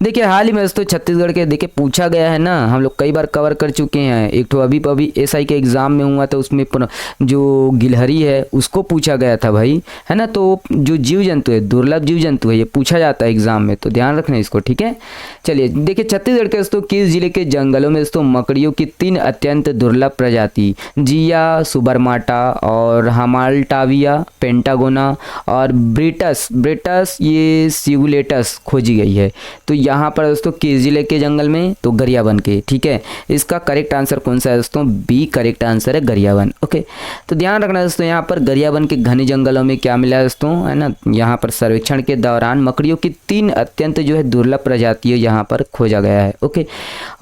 देखिए हाल ही में दोस्तों छत्तीसगढ़ के देखिए पूछा गया है ना, हम लोग कई बार कवर कर चुके हैं। एक तो अभी SI के एग्जाम में हुआ था, उसमें जो गिलहरी है उसको पूछा गया था भाई, है ना। तो जो जीव जंतु है, दुर्लभ जीव जंतु है, ये पूछा जाता है एग्जाम में, तो ध्यान रखना इसको। ठीक है, चलिए देखिए छत्तीसगढ़ के दोस्तों किस जिले के जंगलों में दोस्तों मकड़ियों की 3 अत्यंत दुर्लभ प्रजाति जिया सुबरमाटा और हमाल्टाविया पेंटागोना और ब्रिटस ये सिगुलेटस खोजी गई है। तो यहाँ पर दोस्तों किस जिले के जंगल में, तो गरियाबंद के। ठीक है, इसका करेक्ट आंसर कौन सा है दोस्तों, बी करेक्ट आंसर है गरियाबंद। ओके, तो ध्यान रखना दोस्तों यहाँ पर गरियाबंद के घने जंगलों में क्या मिला है दोस्तों, है ना, यहाँ पर सर्वेक्षण के दौरान मकड़ियों की 3 अत्यंत जो है दुर्लभ प्रजातियां यहाँ पर खोजा गया है। ओके,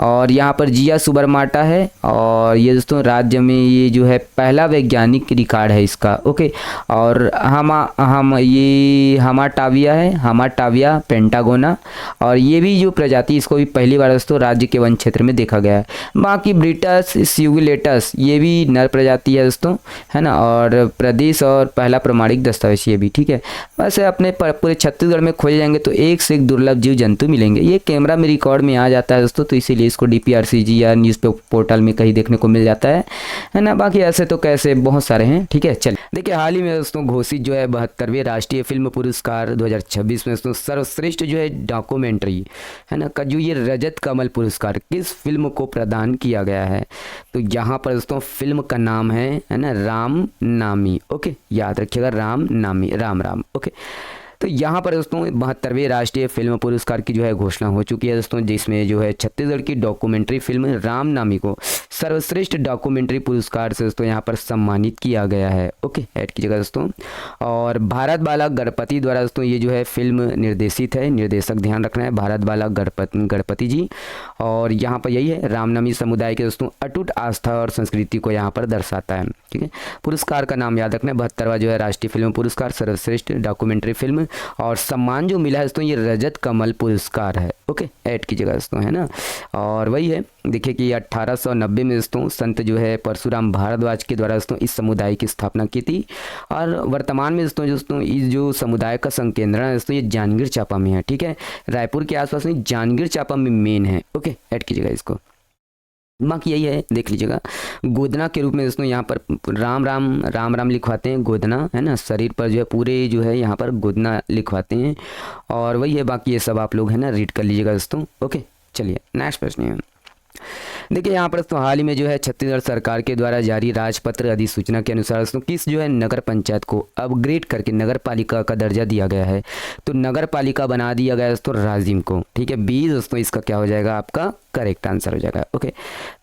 और यहाँ पर जिया सुबरमाटा है, और ये दोस्तों राज्य में ये जो है पहला वैज्ञानिक रिकॉर्ड है इसका। ओके, और ये हमाटाविया है, हमाटाविया पेंटागोना, और ये भी जो प्रजाति इसको भी पहली बार दोस्तों राज्य के वन क्षेत्र में देखा गया है। बाकी ब्रिटस सिगुलेटस ये भी नर प्रजाति है दोस्तों, है ना, और प्रदेश और पहला प्रमाणिक दस्तावेज ये भी। ठीक है, वैसे अपने पूरे छत्तीसगढ़ में खोजे जाएंगे तो एक से एक दुर्लभ जीव जंतु मिलेंगे। ये कैमरा में रिकॉर्ड में आ जाता है दोस्तों, तो इसीलिए इसको DPRCG या न्यूज़ पोर्टल में कहीं देखने को मिल जाता है ना। बाकी ऐसे तो कैसे बहुत सारे हैं। ठीक है, चलिए देखिए हाल ही में दोस्तों घोषित जो है 72वें राष्ट्रीय फिल्म पुरस्कार 2026 में दोस्तों सर्वश्रेष्ठ जो है डॉक्यूमेंट्री है ना का जो ये रजत कमल पुरस्कार किस फिल्म को प्रदान किया गया है? तो यहाँ पर दोस्तों फिल्म का नाम है ना राम नामी। ओके, याद रखिएगा राम नामी, राम राम। ओके, तो यहाँ पर दोस्तों 72वें राष्ट्रीय फिल्म पुरस्कार की जो है घोषणा हो चुकी है दोस्तों, जिसमें जो है छत्तीसगढ़ की डॉक्यूमेंट्री फिल्म राम नामी को सर्वश्रेष्ठ डॉक्यूमेंट्री पुरस्कार से दोस्तों यहाँ पर सम्मानित किया गया है। ओके, ऐड कीजिएगा दोस्तों। और भारत बाला गणपति द्वारा दोस्तों ये जो है फिल्म निर्देशित है, निर्देशक ध्यान रखना है भारत बाला गणपति जी। और यहाँ पर यही है रामनामी समुदाय के दोस्तों अटूट आस्था और संस्कृति को यहाँ पर दर्शाता है। ठीक है, पुरस्कार का नाम याद रखना है 72वां जो है राष्ट्रीय फिल्म पुरस्कार सर्वश्रेष्ठ डॉक्यूमेंट्री फिल्म, और सम्मान जो मिला है दोस्तों ये रजत कमल पुरस्कार है। ओके, ऐड कीजिएगा दोस्तों, है ना। और वही है, देखिए कि 1890 में दोस्तों संत जो है परशुराम भारद्वाज के द्वारा दोस्तों इस समुदाय की स्थापना की थी। और वर्तमान में दोस्तों इस जो समुदाय का संकेंद्रण है दोस्तों ये जांजगीर चांपा में है। ठीक है, रायपुर के आसपास में जांजगीर चांपा में मेन है। ओके, ऐड कीजिएगा इसको। बाकी यही है, देख लीजिएगा गोदना के रूप में दोस्तों यहाँ पर राम राम राम राम लिखवाते हैं, गोदना है ना, शरीर पर जो है पूरे जो है यहाँ पर गोदना लिखवाते हैं। और वही है, बाकी ये सब आप लोग है ना रीड कर लीजिएगा दोस्तों। ओके, चलिए नेक्स्ट प्रश्न है। देखिए यहाँ पर दोस्तों हाल ही में जो है छत्तीसगढ़ सरकार के द्वारा जारी राजपत्र अधिसूचना के अनुसार दोस्तों किस जो है नगर पंचायत को अपग्रेड करके नगर पालिका का दर्जा दिया गया है? तो नगर पालिका बना दिया गया है दोस्तों राजिम को। ठीक है, बी दोस्तों इसका क्या हो जाएगा, आपका करेक्ट आंसर हो जाएगा। ओके,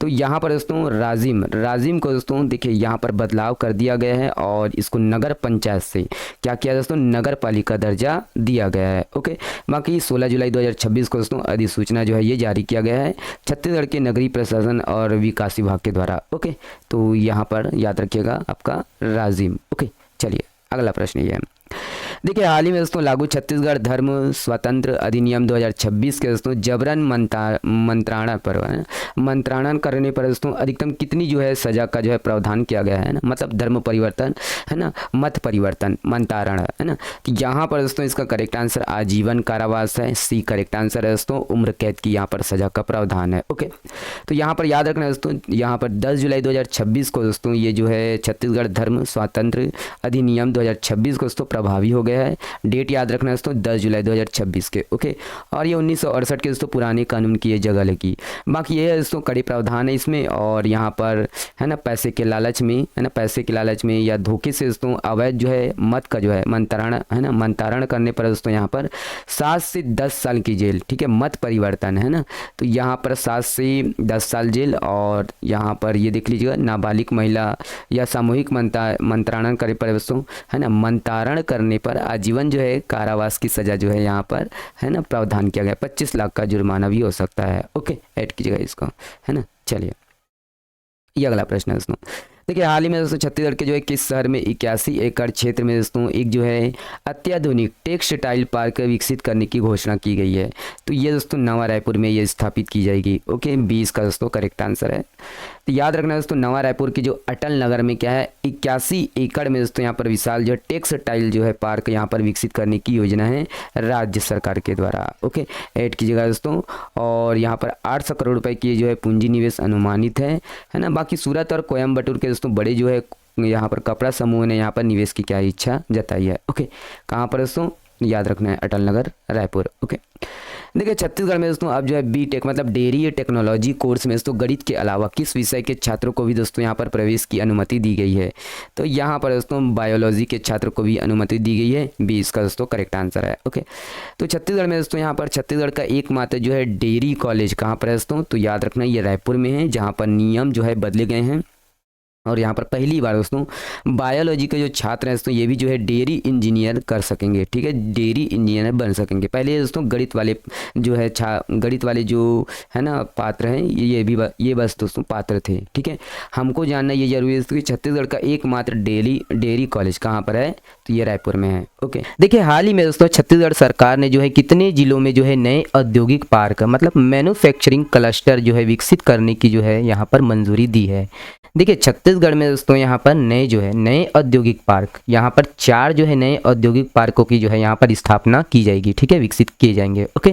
तो यहाँ पर दोस्तों राजिम को दोस्तों देखिए यहाँ पर बदलाव कर दिया गया है और इसको नगर पंचायत से क्या किया दोस्तों, नगर पालिका दर्जा दिया गया है। ओके, बाकी 16 जुलाई 2026 को दोस्तों अधिसूचना जो है ये जारी किया गया है छत्तीसगढ़ के नगरीय प्रशासन और विकास विभाग के द्वारा। ओके, तो यहाँ पर याद रखिएगा आपका राजिम। ओके, चलिए अगला प्रश्न ये है। देखिए हाल ही में दोस्तों लागू छत्तीसगढ़ धर्म स्वतंत्र अधिनियम 2026 के दोस्तों जबरन मंत्राणन करने पर दोस्तों अधिकतम कितनी जो है सजा का जो है प्रावधान किया गया है ना, मतलब धर्म परिवर्तन है ना, मत परिवर्तन मंत्राण है ना। तो यहाँ पर दोस्तों इसका करेक्ट आंसर आजीवन कारावास है। सी करेक्ट आंसर है दोस्तों, उम्र कैद की यहाँ पर सजा का प्रावधान है। ओके, तो यहाँ पर याद रखना दोस्तों, यहाँ पर 10 जुलाई 2026 को दोस्तों ये जो है छत्तीसगढ़ धर्म स्वातंत्र अधिनियम 2026 को दोस्तों प्रभावी हो गया है। डेट याद रखना दोस्तों 10 जुलाई 2026 के। ओके, और ये 1968 के दोस्तों पुराने कानून की ये जगह लगी। बाकी ये दोस्तों कड़ी प्रावधान है इसमें, और यहाँ पर है ना पैसे के लालच में है ना, पैसे के लालच में या धोखे से दोस्तों अवैध जो है मत का जो है मंत्रण है ना, मंत्रण करने पर दोस्तों यहाँ पर 7 से 10 साल की जेल। ठीक है, मत परिवर्तन है ना, तो यहाँ पर 7 से 10 साल जेल। और यहाँ पर ये देख लीजिएगा नाबालिग महिला या सामूहिक मंत्राणन करे पर दोस्तों है ना, मंत्रण करने पर आजीवन जो है कारावास की सजा जो है यहाँ पर है ना प्रावधान किया गया। 25 लाख का जुर्माना भी हो सकता है। ओके, ऐड कीजिएगा इसको, है ना। चलिए ये अगला प्रश्न है दोस्तों। देखिए हाल ही में दोस्तों छत्तीसगढ़ के जो है किस शहर में 81 एकड़ क्षेत्र में दोस्तों एक जो है अत्याधुनिक टेक्सटाइल पार्क विकसित करने की घोषणा की गई है? तो ये दोस्तों नवा रायपुर में ये स्थापित की जाएगी। ओके, 20 का दोस्तों करेक्ट आंसर है। तो याद रखना दोस्तों नवा रायपुर की जो अटल नगर में क्या है 81 एकड़ में दोस्तों यहाँ पर विशाल जो टेक्सटाइल जो है पार्क यहाँ पर विकसित करने की योजना है राज्य सरकार के द्वारा। ओके, ऐड कीजिएगा दोस्तों। और यहाँ पर 800 करोड़ रुपए की जो है पूंजी निवेश अनुमानित है ना। बाकी सूरत और कोयम्बटूर के दोस्तों बड़े जो है यहाँ पर कपड़ा समूह ने यहाँ पर निवेश की क्या इच्छा जताई है। ओके, कहाँ पर दोस्तों याद रखना है अटल नगर रायपुर। ओके, देखिए छत्तीसगढ़ में दोस्तों अब जो है बीटेक मतलब डेयरी टेक्नोलॉजी कोर्स में दोस्तों गणित के अलावा किस विषय के छात्रों को भी दोस्तों यहाँ पर प्रवेश की अनुमति दी गई है? तो यहाँ पर दोस्तों बायोलॉजी के छात्रों को भी अनुमति दी गई है। 20 का दोस्तों करेक्ट आंसर है। ओके, तो छत्तीसगढ़ में दोस्तों यहाँ पर छत्तीसगढ़ का एकमात्र जो है डेयरी कॉलेज कहाँ पर है दोस्तों? तो याद रखना ये रायपुर में है, जहाँ पर नियम जो है बदले गए हैं। और यहाँ पर पहली बार दोस्तों बायोलॉजी के जो छात्र हैं दोस्तों ये भी जो है डेयरी इंजीनियर कर सकेंगे। ठीक है, डेयरी इंजीनियर बन सकेंगे। पहले दोस्तों गणित वाले जो है गणित वाले जो है ना पात्र हैं ये बस दोस्तों पात्र थे। ठीक है, हमको जानना ये जरूरी है कि छत्तीसगढ़ का एकमात्र डेयरी कॉलेज कहाँ पर है? तो ये रायपुर में है। ओके, देखिए हाल ही में दोस्तों छत्तीसगढ़ सरकार ने जो है कितने जिलों में जो है नए औद्योगिक पार्क मतलब मैन्युफैक्चरिंग क्लस्टर जो है विकसित करने की जो है यहाँ पर मंजूरी दी है? देखिए छत्तीसगढ़ में दोस्तों यहाँ पर नए औद्योगिक पार्क यहाँ पर 4 जो है नए औद्योगिक पार्कों की जो है यहाँ पर स्थापना की जाएगी। ठीक है, विकसित किए जाएंगे। ओके,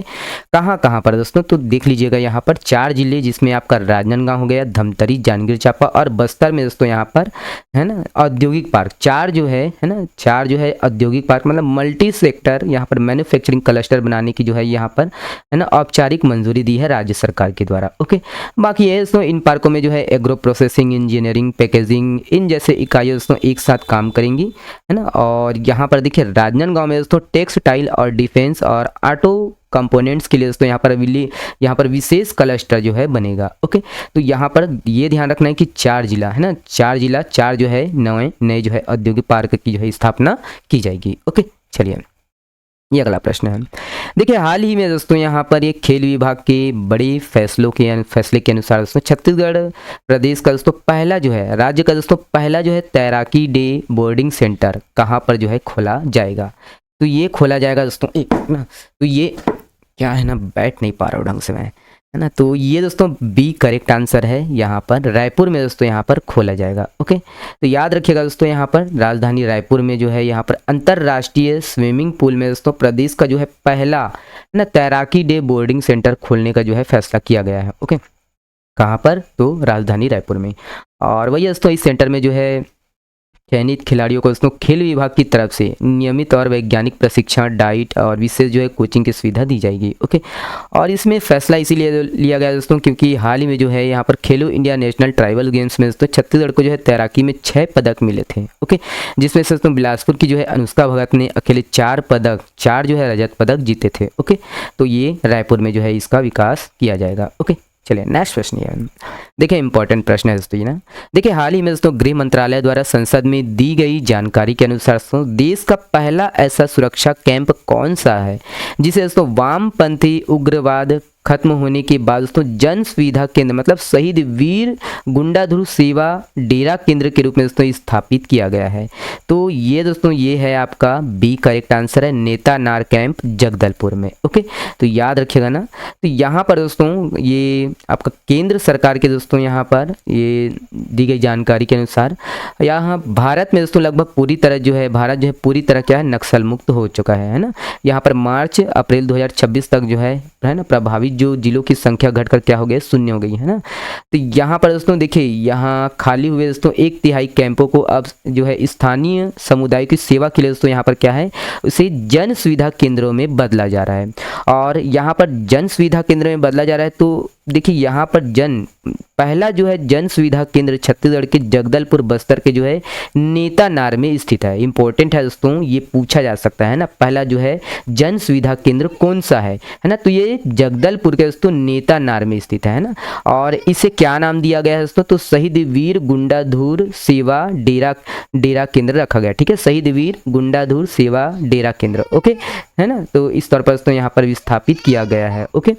कहाँ पर दोस्तों? तो देख लीजिएगा यहाँ पर 4 जिले जिसमें आपका राजनांदगांव हो गया, धमतरी, जांजगीर चांपा और बस्तर में दोस्तों यहाँ पर है ना औद्योगिक पार्क 4 जो है ना 4 जो है औद्योगिक पार्क मतलब मल्टी सेक्टर यहाँ पर मैन्युफैक्चरिंग क्लस्टर बनाने की जो है यहाँ पर है ना औपचारिक मंजूरी दी है राज्य सरकार के द्वारा। ओके, बाकी ये दोस्तों इन पार्कों में जो है एग्रो प्रोसेसिंग, इंजीनियरिंग, पैकेजिंग, इन जैसे इकाइयाँ दोस्तों एक साथ काम करेंगी, है ना। और यहाँ पर देखिए राजनांदगांव में दोस्तों टेक्सटाइल और डिफेंस और ऑटो कंपोनेंट्स के लिए दोस्तों यहाँ पर विशेष क्लस्टर जो है बनेगा। ओके, तो यहाँ पर ये ध्यान रखना है कि 4 जिला है ना, 4 जिला 4 जो है नए जो है औद्योगिक पार्क की जो है स्थापना की जाएगी। ओके, चलिए ये अगला प्रश्न है। देखिए हाल ही में दोस्तों यहाँ पर एक खेल विभाग के बड़े फैसले के अनुसार दोस्तों छत्तीसगढ़ प्रदेश का दोस्तों पहला जो है राज्य का दोस्तों पहला जो है तैराकी डे बोर्डिंग सेंटर कहाँ पर जो है खोला जाएगा। तो ये खोला जाएगा दोस्तों एक ना, तो ये क्या है ना, बैठ नहीं पा रहा हूँ ढंग से मैं, है ना। तो ये दोस्तों बी करेक्ट आंसर है, यहाँ पर रायपुर में दोस्तों यहाँ पर खोला जाएगा। ओके, तो याद रखिएगा दोस्तों यहाँ पर राजधानी रायपुर में जो है यहाँ पर अंतर्राष्ट्रीय स्विमिंग पूल में दोस्तों प्रदेश का जो है पहला ना तैराकी डे बोर्डिंग सेंटर खोलने का जो है फैसला किया गया है। ओके, कहाँ पर, तो राजधानी रायपुर में। और वही दोस्तों इस सेंटर में जो है चयनित खिलाड़ियों को दोस्तों खेल विभाग की तरफ से नियमित और वैज्ञानिक प्रशिक्षण, डाइट और विशेष जो है कोचिंग की सुविधा दी जाएगी। ओके, और इसमें फैसला इसीलिए लिया गया दोस्तों क्योंकि हाल ही में जो है यहाँ पर खेलो इंडिया नेशनल ट्राइबल गेम्स में दोस्तों छत्तीसगढ़ को जो है तैराकी में 6 पदक मिले थे। ओके, जिसमें से दोस्तों बिलासपुर की जो है अनुष्का भगत ने अकेले 4 जो है रजत पदक जीते थे। ओके, तो ये रायपुर में जो है इसका विकास किया जाएगा। ओके, चलिए नेक्स्ट प्रश्न ये देखिए इंपॉर्टेंट प्रश्न है दोस्तों ये ना। देखिए हाल ही में दोस्तों गृह मंत्रालय द्वारा संसद में दी गई जानकारी के अनुसार दोस्तों देश का पहला ऐसा सुरक्षा कैंप कौन सा है जिसे दोस्तों वामपंथी उग्रवाद खत्म होने के बाद दोस्तों जन सुविधा केंद्र मतलब शहीद वीर गुंडाधुर सेवा डेरा केंद्र के रूप में दोस्तों स्थापित किया गया है। तो ये दोस्तों ये है आपका बी करेक्ट आंसर है, नेता नार कैंप जगदलपुर में। ओके, तो याद रखिएगा ना। तो यहाँ पर दोस्तों ये आपका केंद्र सरकार के दोस्तों यहाँ पर ये दी गई जानकारी के अनुसार यहाँ भारत में दोस्तों लगभग पूरी तरह जो है भारत जो है पूरी तरह क्या है नक्सल मुक्त हो चुका है ना। यहाँ पर मार्च अप्रैल 2026 तक जो है ना प्रभावित जो जिलों की संख्या घटकर क्या हो गई 0 हो गई है ना। तो यहाँ पर दोस्तों देखिए यहाँ खाली हुए दोस्तों 1/3 कैंपों को अब जो है स्थानीय समुदाय की सेवा के लिए दोस्तों यहाँ पर क्या है उसे जन सुविधा केंद्रों में बदला जा रहा है। और यहाँ पर जन सुविधा केंद्र में बदला जा रहा है तो देखिए यहाँ पर पहला जो है जन सुविधा केंद्र छत्तीसगढ़ के जगदलपुर बस्तर के जो है नेता नार में स्थित है। इंपॉर्टेंट है दोस्तों, ये पूछा जा सकता है ना पहला जो है जन सुविधा केंद्र कौन सा है ना। तो ये जगदलपुर के दोस्तों नेता नार में स्थित है ना। और इसे क्या नाम दिया गया है दोस्तों, तो शहीद वीर गुंडाधुर सेवा डेरा केंद्र रखा गया। ठीक है, शहीद वीर गुंडाधुर सेवा डेरा केंद्र। ओके, है ना। तो इस तौर पर दोस्तों यहाँ पर विस्थापित किया गया है। ओके,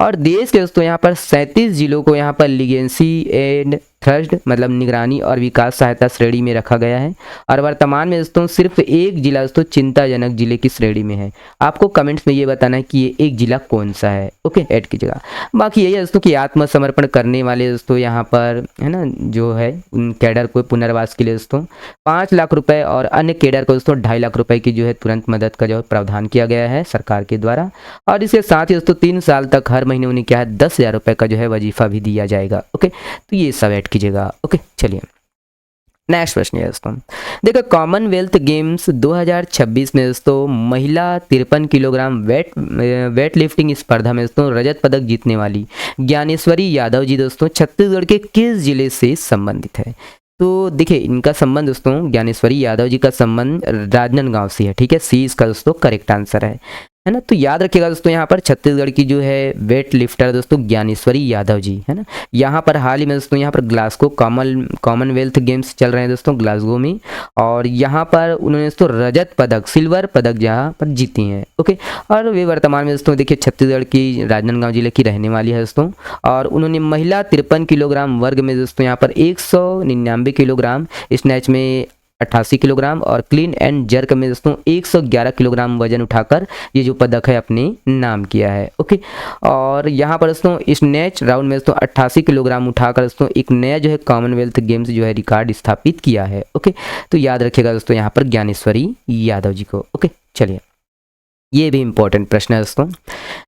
और देश के दोस्तों यहाँ पर 37 जिलों को यहाँ पर लीगेंसी एंड थ्रस्ट मतलब निगरानी और विकास सहायता श्रेणी में रखा गया है। और वर्तमान में दोस्तों सिर्फ एक जिला दोस्तों चिंताजनक जिले की श्रेणी में है। आपको कमेंट्स में ये बताना है कि ये एक जिला कौन सा है। ओके, ऐड कीजिएगा। बाकी यही है दोस्तों कि आत्मसमर्पण करने वाले दोस्तों यहाँ पर है ना जो है उन कैडर को पुनर्वास के लिए दोस्तों 5 लाख रुपए और अन्य कैडर को दोस्तों 2.5 लाख रुपए की जो है तुरंत मदद का जो है प्रावधान किया गया है सरकार के द्वारा। और इसके साथ ही दोस्तों 3 साल तक हर महीने उन्हें क्या है 10,000 रुपए का जो है वजीफा भी दिया जाएगा। ओके, तो ये सब ऐड कीजिएगा। ओके, चलिए नेक्स्ट प्रश्न है दोस्तों। देखो कॉमनवेल्थ गेम्स 2026 में दोस्तों महिला 53 किलोग्राम वेट लिफ्टिंग स्पर्धा में दोस्तों रजत पदक जीतने वाली ज्ञानेश्वरी यादव जी दोस्तों छत्तीसगढ़ के किस जिले से संबंधित है। तो देखिए इनका संबंध दोस्तों ज्ञानेश्वरी यादव जी का संबंध राजनांदगांव से है। ठीक है, सी इसका दोस्तों करेक्ट आंसर है ना। तो याद रखिएगा दोस्तों यहाँ पर छत्तीसगढ़ की जो है वेट लिफ्टर दोस्तों ज्ञानेश्वरी यादव जी है ना। यहाँ पर हाल ही में दोस्तों यहाँ पर ग्लासगो कॉमनवेल्थ गेम्स चल रहे हैं दोस्तों ग्लासगो में। और यहाँ पर उन्होंने दोस्तों रजत पदक सिल्वर पदक यहाँ पर जीती हैं। ओके, और वे वर्तमान में दोस्तों देखिए छत्तीसगढ़ की राजनांदगांव जिले की रहने वाली है दोस्तों। और उन्होंने महिला 53 किलोग्राम वर्ग में दोस्तों यहाँ पर 199 किलोग्राम, स्नैच में 88 किलोग्राम और क्लीन एंड जर्क में दोस्तों 111 किलोग्राम वजन उठाकर ये जो पदक है अपने नाम किया है। ओके, और यहाँ पर दोस्तों स्नैच राउंड में दोस्तों 88 किलोग्राम उठाकर दोस्तों एक नया जो है कॉमनवेल्थ गेम्स जो है रिकॉर्ड स्थापित किया है। ओके, तो याद रखिएगा दोस्तों यहाँ पर ज्ञानेश्वरी यादव जी को। ओके, चलिए ये भी इंपॉर्टेंट प्रश्न है दोस्तों।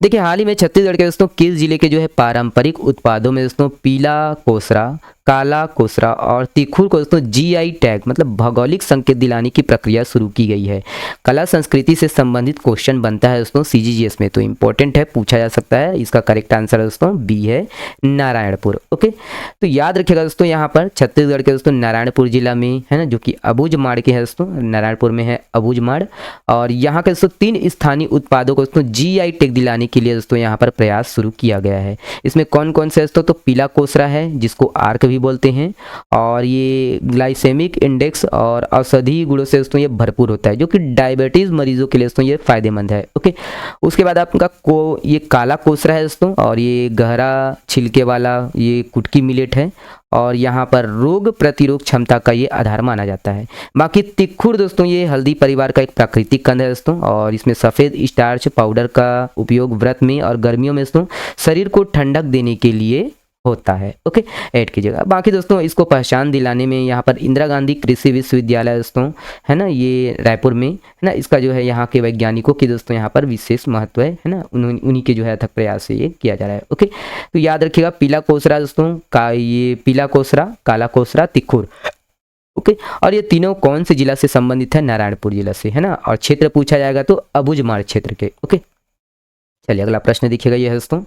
देखिए हाल ही में छत्तीसगढ़ के दोस्तों किस जिले के जो है पारंपरिक उत्पादों में दोस्तों पीला कोसरा, काला कोसरा और तिखुर को दोस्तों जीआई टैग मतलब भौगोलिक संकेत दिलाने की प्रक्रिया शुरू की गई है। कला संस्कृति से संबंधित क्वेश्चन बनता है दोस्तों सीजीजीएस में, तो इंपॉर्टेंट है, पूछा जा सकता है। इसका करेक्ट आंसर दोस्तों बी है, नारायणपुर। ओके, तो याद रखिएगा दोस्तों यहाँ पर छत्तीसगढ़ के दोस्तों नारायणपुर जिला में है ना, जो कि अबूझमाड़ के है दोस्तों, नारायणपुर में है अबूझमाड़। और यहाँ के दोस्तों 3 स्थानीय उत्पादों को दोस्तों जीआई टैग दिलाने के लिए दोस्तों यहाँ पर प्रयास शुरू किया गया है। इसमें कौन कौन से दोस्तों, तो पीला कोसरा है जिसको आर्क भी बोलते हैं, और ये ग्लाइसेमिक इंडेक्स और औषधीय गुणों से दोस्तों ये भरपूर होता है, जो कि डायबिटीज मरीजों के लिए दोस्तों ये फायदेमंद है। ओके, उसके बाद आपका ये काला कोसरा है दोस्तों, और ये गहरा छिलके वाला ये कुटकी मिलेट है, और यहाँ पर रोग प्रतिरोध क्षमता का ये आधार माना जाता है। बाकी तिखुर दोस्तों ये हल्दी परिवार का एक प्राकृतिक कंद है दोस्तों, और इसमें सफ़ेद स्टार्च पाउडर का उपयोग व्रत में और गर्मियों में दोस्तों शरीर को ठंडक देने के लिए होता है। ओके, ऐड कीजिएगा। बाकी दोस्तों इसको पहचान दिलाने में यहाँ पर इंदिरा गांधी कृषि विश्वविद्यालय दोस्तों है ना, ये रायपुर में है ना, इसका जो है यहाँ के वैज्ञानिकों की दोस्तों यहाँ पर विशेष महत्व है ना, उन्हीं के जो है अथक प्रयास से ये किया जा रहा है। ओके, तो याद रखिएगा पीला कोसरा दोस्तों का, ये पीला कोसरा, काला कोसरा, तिखुर। ओके, और ये तीनों कौन से जिला से संबंधित है, नारायणपुर जिला से है ना, और क्षेत्र पूछा जाएगा तो अबूझमाड़ क्षेत्र के। ओके, चलिए अगला प्रश्न देखिएगा ये है दोस्तों,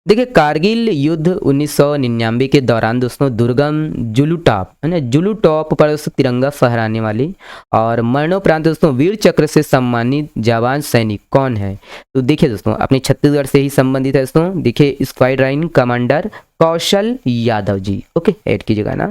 देखिए कारगिल युद्ध 1999 के दौरान दोस्तों दुर्गम जुलू टॉप है ना, जुलू टॉप पर दोस्तों तिरंगा फहराने वाले और मरणोपरांत दोस्तों वीर चक्र से सम्मानित जवान सैनिक कौन है। तो देखिए दोस्तों अपने छत्तीसगढ़ से ही संबंधित है दोस्तों, देखिए squadron commander Kaushal Yadav ji. Okay, add कीजिएगा ना।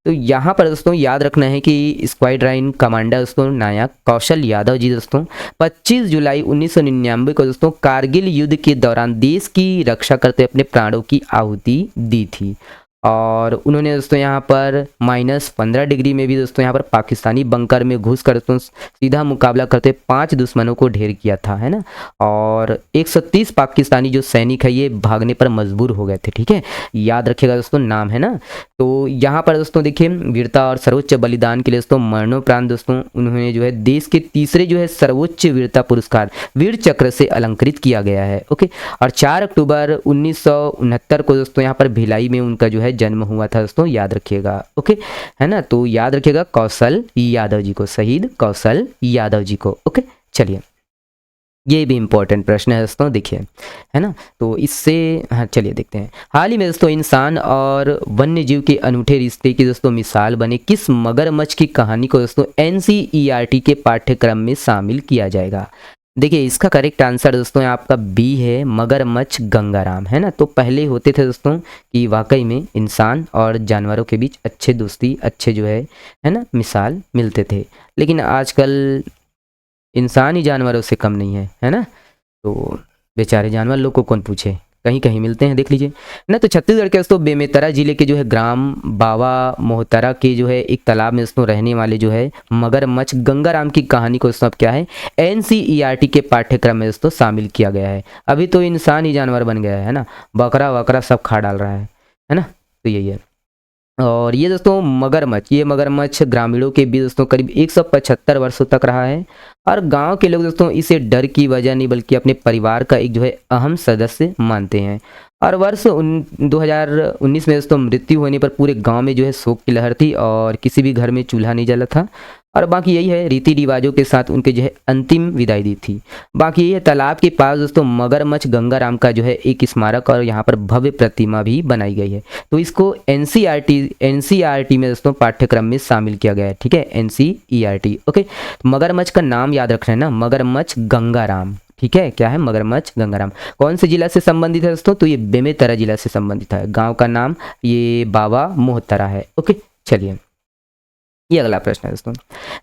तो यहाँ पर दोस्तों याद रखना है कि स्क्वाड्रन कमांडर दोस्तों नायक कौशल यादव जी दोस्तों 25 जुलाई 1999 को दोस्तों कारगिल युद्ध के दौरान देश की रक्षा करते अपने प्राणों की आहुति दी थी, और उन्होंने दोस्तों यहाँ पर -15 डिग्री में भी दोस्तों यहाँ पर पाकिस्तानी बंकर में घुस कर दोस्तों सीधा मुकाबला करते 5 दुश्मनों को ढेर किया था है ना, और 130 पाकिस्तानी जो सैनिक है ये भागने पर मजबूर हो गए थे। ठीक है, याद रखिएगा दोस्तों नाम है ना। तो यहाँ पर दोस्तों देखिए वीरता और सर्वोच्च बलिदान के लिए दोस्तों मरणोपरांत दोस्तों उन्होंने जो है देश के तीसरे जो है सर्वोच्च वीरता पुरस्कार वीर चक्र से अलंकृत किया गया है। ओके, और 4 अक्टूबर 1969 को दोस्तों यहाँ पर भिलाई में उनका जो है जन्म हुआ था दोस्तों, याद रखिएगा। ओके, है ना, तो याद रखिएगा कौशल यादव जी को, शहीद कौशल यादव जी को। ओके, चलिए ये भी इंपॉर्टेंट प्रश्न है दोस्तों, देखिए है ना, तो इससे हाँ चलिए देखते हैं। हाल ही में दोस्तों इंसान और वन्य जीव के अनूठे रिश्ते की दोस्तों मिसाल बने किस मगरमच्छ की कहानी को दोस्तों एनसीईआरटी के पाठ्यक्रम में शामिल किया जाएगा। देखिए इसका करेक्ट आंसर दोस्तों आपका बी है, मगरमच्छ गंगाराम है ना। तो पहले होते थे दोस्तों कि वाकई में इंसान और जानवरों के बीच अच्छे दोस्ती, अच्छे जो है ना मिसाल मिलते थे, लेकिन आजकल इंसान ही जानवरों से कम नहीं है ना। तो बेचारे जानवर लोग को कौन पूछे, कहीं कहीं मिलते हैं, देख लीजिए ना। तो छत्तीसगढ़ के दोस्तों बेमेतरा जिले के जो है ग्राम बावा मोहतरा के जो है एक तालाब में दोस्तों रहने वाले जो है मगरमच्छ गंगाराम की कहानी को दोस्तों अब क्या है एनसीईआरटी के पाठ्यक्रम में दोस्तों शामिल किया गया है। अभी तो इंसान ही जानवर बन गया है ना, बकरा वकरा सब खा डाल रहा है ना। तो यही है। और ये दोस्तों मगरमच्छ ग्रामीणों के बीच दोस्तों करीब 175 वर्षों तक रहा है, और गांव के लोग दोस्तों इसे डर की वजह नहीं बल्कि अपने परिवार का एक जो है अहम सदस्य मानते हैं। और वर्ष 2019 में दोस्तों मृत्यु होने पर पूरे गांव में जो है शोक की लहर थी, और किसी भी घर में चूल्हा नहीं जला था। और बाकी यही है रीति रिवाजों के साथ उनके जो है अंतिम विदाई दी थी। बाकी यही है तालाब के पास दोस्तों मगरमच्छ गंगाराम का जो है एक स्मारक और यहाँ पर भव्य प्रतिमा भी बनाई गई है। तो इसको एनसीईआरटी में दोस्तों पाठ्यक्रम में शामिल किया गया है। ठीक है, एनसीईआरटी। ओके, मगरमच्छ का नाम याद रखना है ना, मगरमच्छ गंगाराम। ठीक है, क्या है मगरमच्छ गंगाराम। कौन से जिला से संबंधित है दोस्तों, तो ये बेमेतरा जिला से संबंधित है। गांव का नाम ये बाबा मोहतरा है। ओके, चलिए ये अगला प्रश्न है दोस्तों।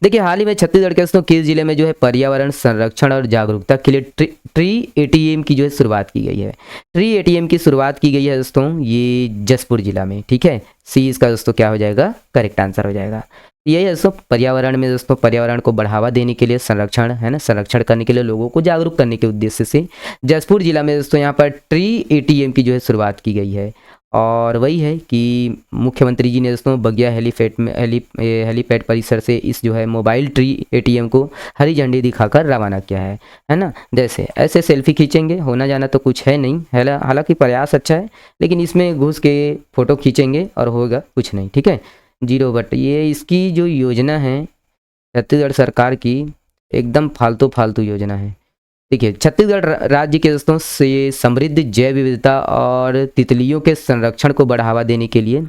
देखिए हाल ही में छत्तीसगढ़ के दोस्तों किस जिले में जो है पर्यावरण संरक्षण और जागरूकता के लिए ट्री एटीएम की जो है शुरुआत की गई है। ट्री एटीएम की शुरुआत की गई है दोस्तों ये जसपुर जिला में। ठीक है, सी इसका दोस्तों क्या हो जाएगा, करेक्ट आंसर हो जाएगा। यही है दोस्तों पर्यावरण में दोस्तों पर्यावरण को बढ़ावा देने के लिए संरक्षण है ना, संरक्षण करने के लिए लोगों को जागरूक करने के उद्देश्य से जसपुर जिला में दोस्तों यहाँ पर ट्री एटीएम की जो है शुरुआत की गई है। और वही है कि मुख्यमंत्री जी ने दोस्तों बगिया हेलीपैड परिसर से इस जो है मोबाइल ट्री एटीएम को हरी झंडी दिखाकर रवाना किया है ना। जैसे ऐसे सेल्फी खींचेंगे, होना जाना तो कुछ है नहीं, हालांकि प्रयास अच्छा है, लेकिन इसमें घुस के फ़ोटो खींचेंगे और होगा कुछ नहीं, ठीक है। 0 बट ये इसकी जो योजना है छत्तीसगढ़ सरकार की, एकदम फालतू योजना है। देखिए, छत्तीसगढ़ राज्य के दोस्तों से समृद्ध जैव विविधता और तितलियों के संरक्षण को बढ़ावा देने के लिए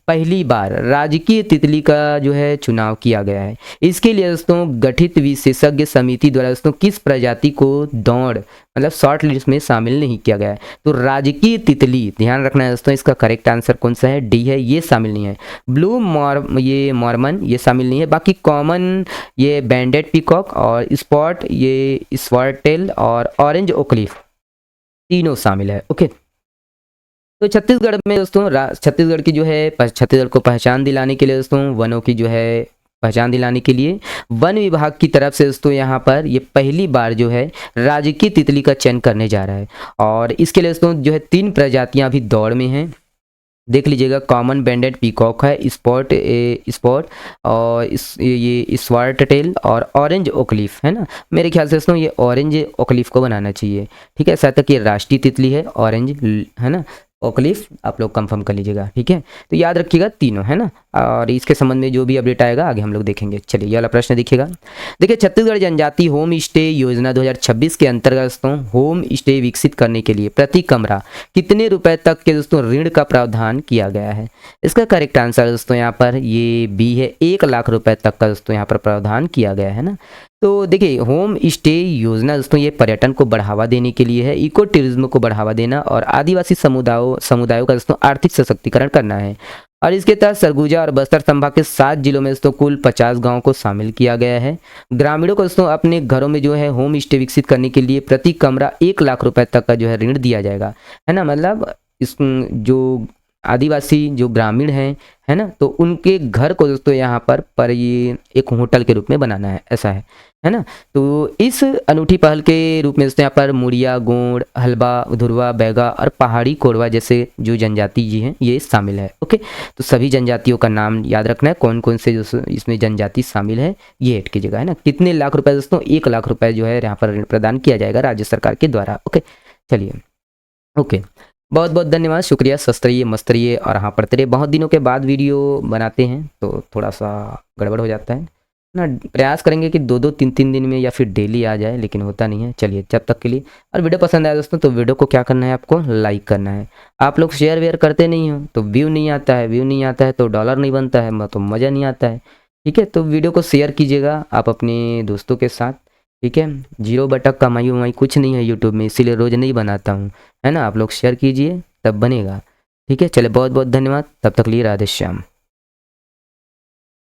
पहली बार राजकीय तितली का जो है चुनाव किया गया है। इसके लिए दोस्तों गठित विशेषज्ञ समिति द्वारा दोस्तों किस प्रजाति को दौड़ मतलब शॉर्ट लिस्ट में शामिल नहीं किया गया है। तो राजकीय तितली, ध्यान रखना है दोस्तों, इसका करेक्ट आंसर कौन सा है, डी है, ये शामिल नहीं है। ब्लू मॉर्मन ये शामिल नहीं है। बाकी कॉमन ये बैंडेड पीकॉक और स्पॉट ये स्वॉर्टेल और ऑरेंज ओकलीफ तीनों शामिल है। ओके, तो छत्तीसगढ़ में दोस्तों छत्तीसगढ़ की जो है छत्तीसगढ़ को पहचान दिलाने के लिए दोस्तों वनों की जो है पहचान दिलाने के लिए वन विभाग की तरफ से दोस्तों यहाँ पर ये पहली बार जो है राजकीय तितली का चयन करने जा रहा है। और इसके लिए दोस्तों जो है 3 प्रजातियाँ अभी दौड़ में हैं, देख लीजिएगा। कॉमन बैंडेड पीकॉक है, स्पॉट और ये स्वार्ट टेल और ऑरेंज ओकलीफ है ना। मेरे ख्याल से दोस्तों ये ऑरेंज ओकलीफ को बनाना चाहिए, ठीक है। ऐसा तक ये राष्ट्रीय तितली है ऑरेंज है ना, ओकलीफ आप लोग कंफर्म कर लीजिएगा, ठीक है। तो याद रखिएगा तीनों है ना, और इसके संबंध में जो भी अपडेट आएगा आगे हम लोग देखेंगे। चलिए ये वाला प्रश्न देखिएगा। देखिए, छत्तीसगढ़ जनजाति होम स्टे योजना 2026 के अंतर्गत दोस्तों होम स्टे विकसित करने के लिए प्रति कमरा कितने रुपए तक के दोस्तों ऋण का प्रावधान किया गया है। इसका करेक्ट आंसर दोस्तों यहाँ पर ये बी है, 1 लाख रुपए तक का दोस्तों यहाँ पर प्रावधान किया गया है ना। तो देखिए, होम स्टे योजना दोस्तों ये पर्यटन को बढ़ावा देने के लिए है, इको टूरिज्म को बढ़ावा देना और आदिवासी समुदायों का दोस्तों आर्थिक सशक्तिकरण करना है। और इसके तहत सरगुजा और बस्तर संभाग के 7 जिलों में दोस्तों कुल 50 गांवों को शामिल किया गया है। ग्रामीणों को दोस्तों अपने घरों में जो है होम स्टे विकसित करने के लिए प्रति कमरा 1 लाख रुपए तक का जो है ऋण दिया जाएगा, है ना। मतलब इस जो आदिवासी जो ग्रामीण हैं है ना, तो उनके घर को दोस्तों यहाँ पर ये एक होटल के रूप में बनाना है, ऐसा है ना। तो इस अनूठी पहल के रूप में दोस्तों यहाँ पर मुड़िया, गोंड, हलबा, धुरवा, बैगा और पहाड़ी कोरवा जैसे जो जनजाति जी हैं ये शामिल है। ओके, तो सभी जनजातियों का नाम याद रखना है, कौन कौन से जो इसमें जनजाति शामिल है ये ऐड कीजिएगा, है ना। कितने लाख रुपए दोस्तों, 1 लाख रुपए जो है यहाँ पर ऋण प्रदान किया जाएगा राज्य सरकार के द्वारा। ओके, चलिए ओके, बहुत बहुत धन्यवाद, शुक्रिया, स्वस्थ रहिए, मस्त रहिए और हाँ पढ़ते रहिए। बहुत दिनों के बाद वीडियो बनाते हैं तो थोड़ा सा गड़बड़ हो जाता है ना। प्रयास करेंगे कि 2-2, 3-3 दिन में या फिर डेली आ जाए, लेकिन होता नहीं है। चलिए, जब तक के लिए, और वीडियो पसंद आया दोस्तों तो वीडियो को क्या करना है, आपको लाइक करना है। आप लोग शेयर वेयर करते नहीं हो तो व्यू नहीं आता है, तो डॉलर नहीं बनता है, तो मज़ा नहीं आता है, ठीक है। तो वीडियो को शेयर कीजिएगा आप अपने दोस्तों के साथ, ठीक है। 0 बटक कमाई वमाई कुछ नहीं है यूट्यूब में, इसीलिए रोज़ नहीं बनाता हूँ, है ना। आप लोग शेयर कीजिए तब बनेगा, ठीक है। चले, बहुत बहुत धन्यवाद, तब तक लिए राधे श्याम।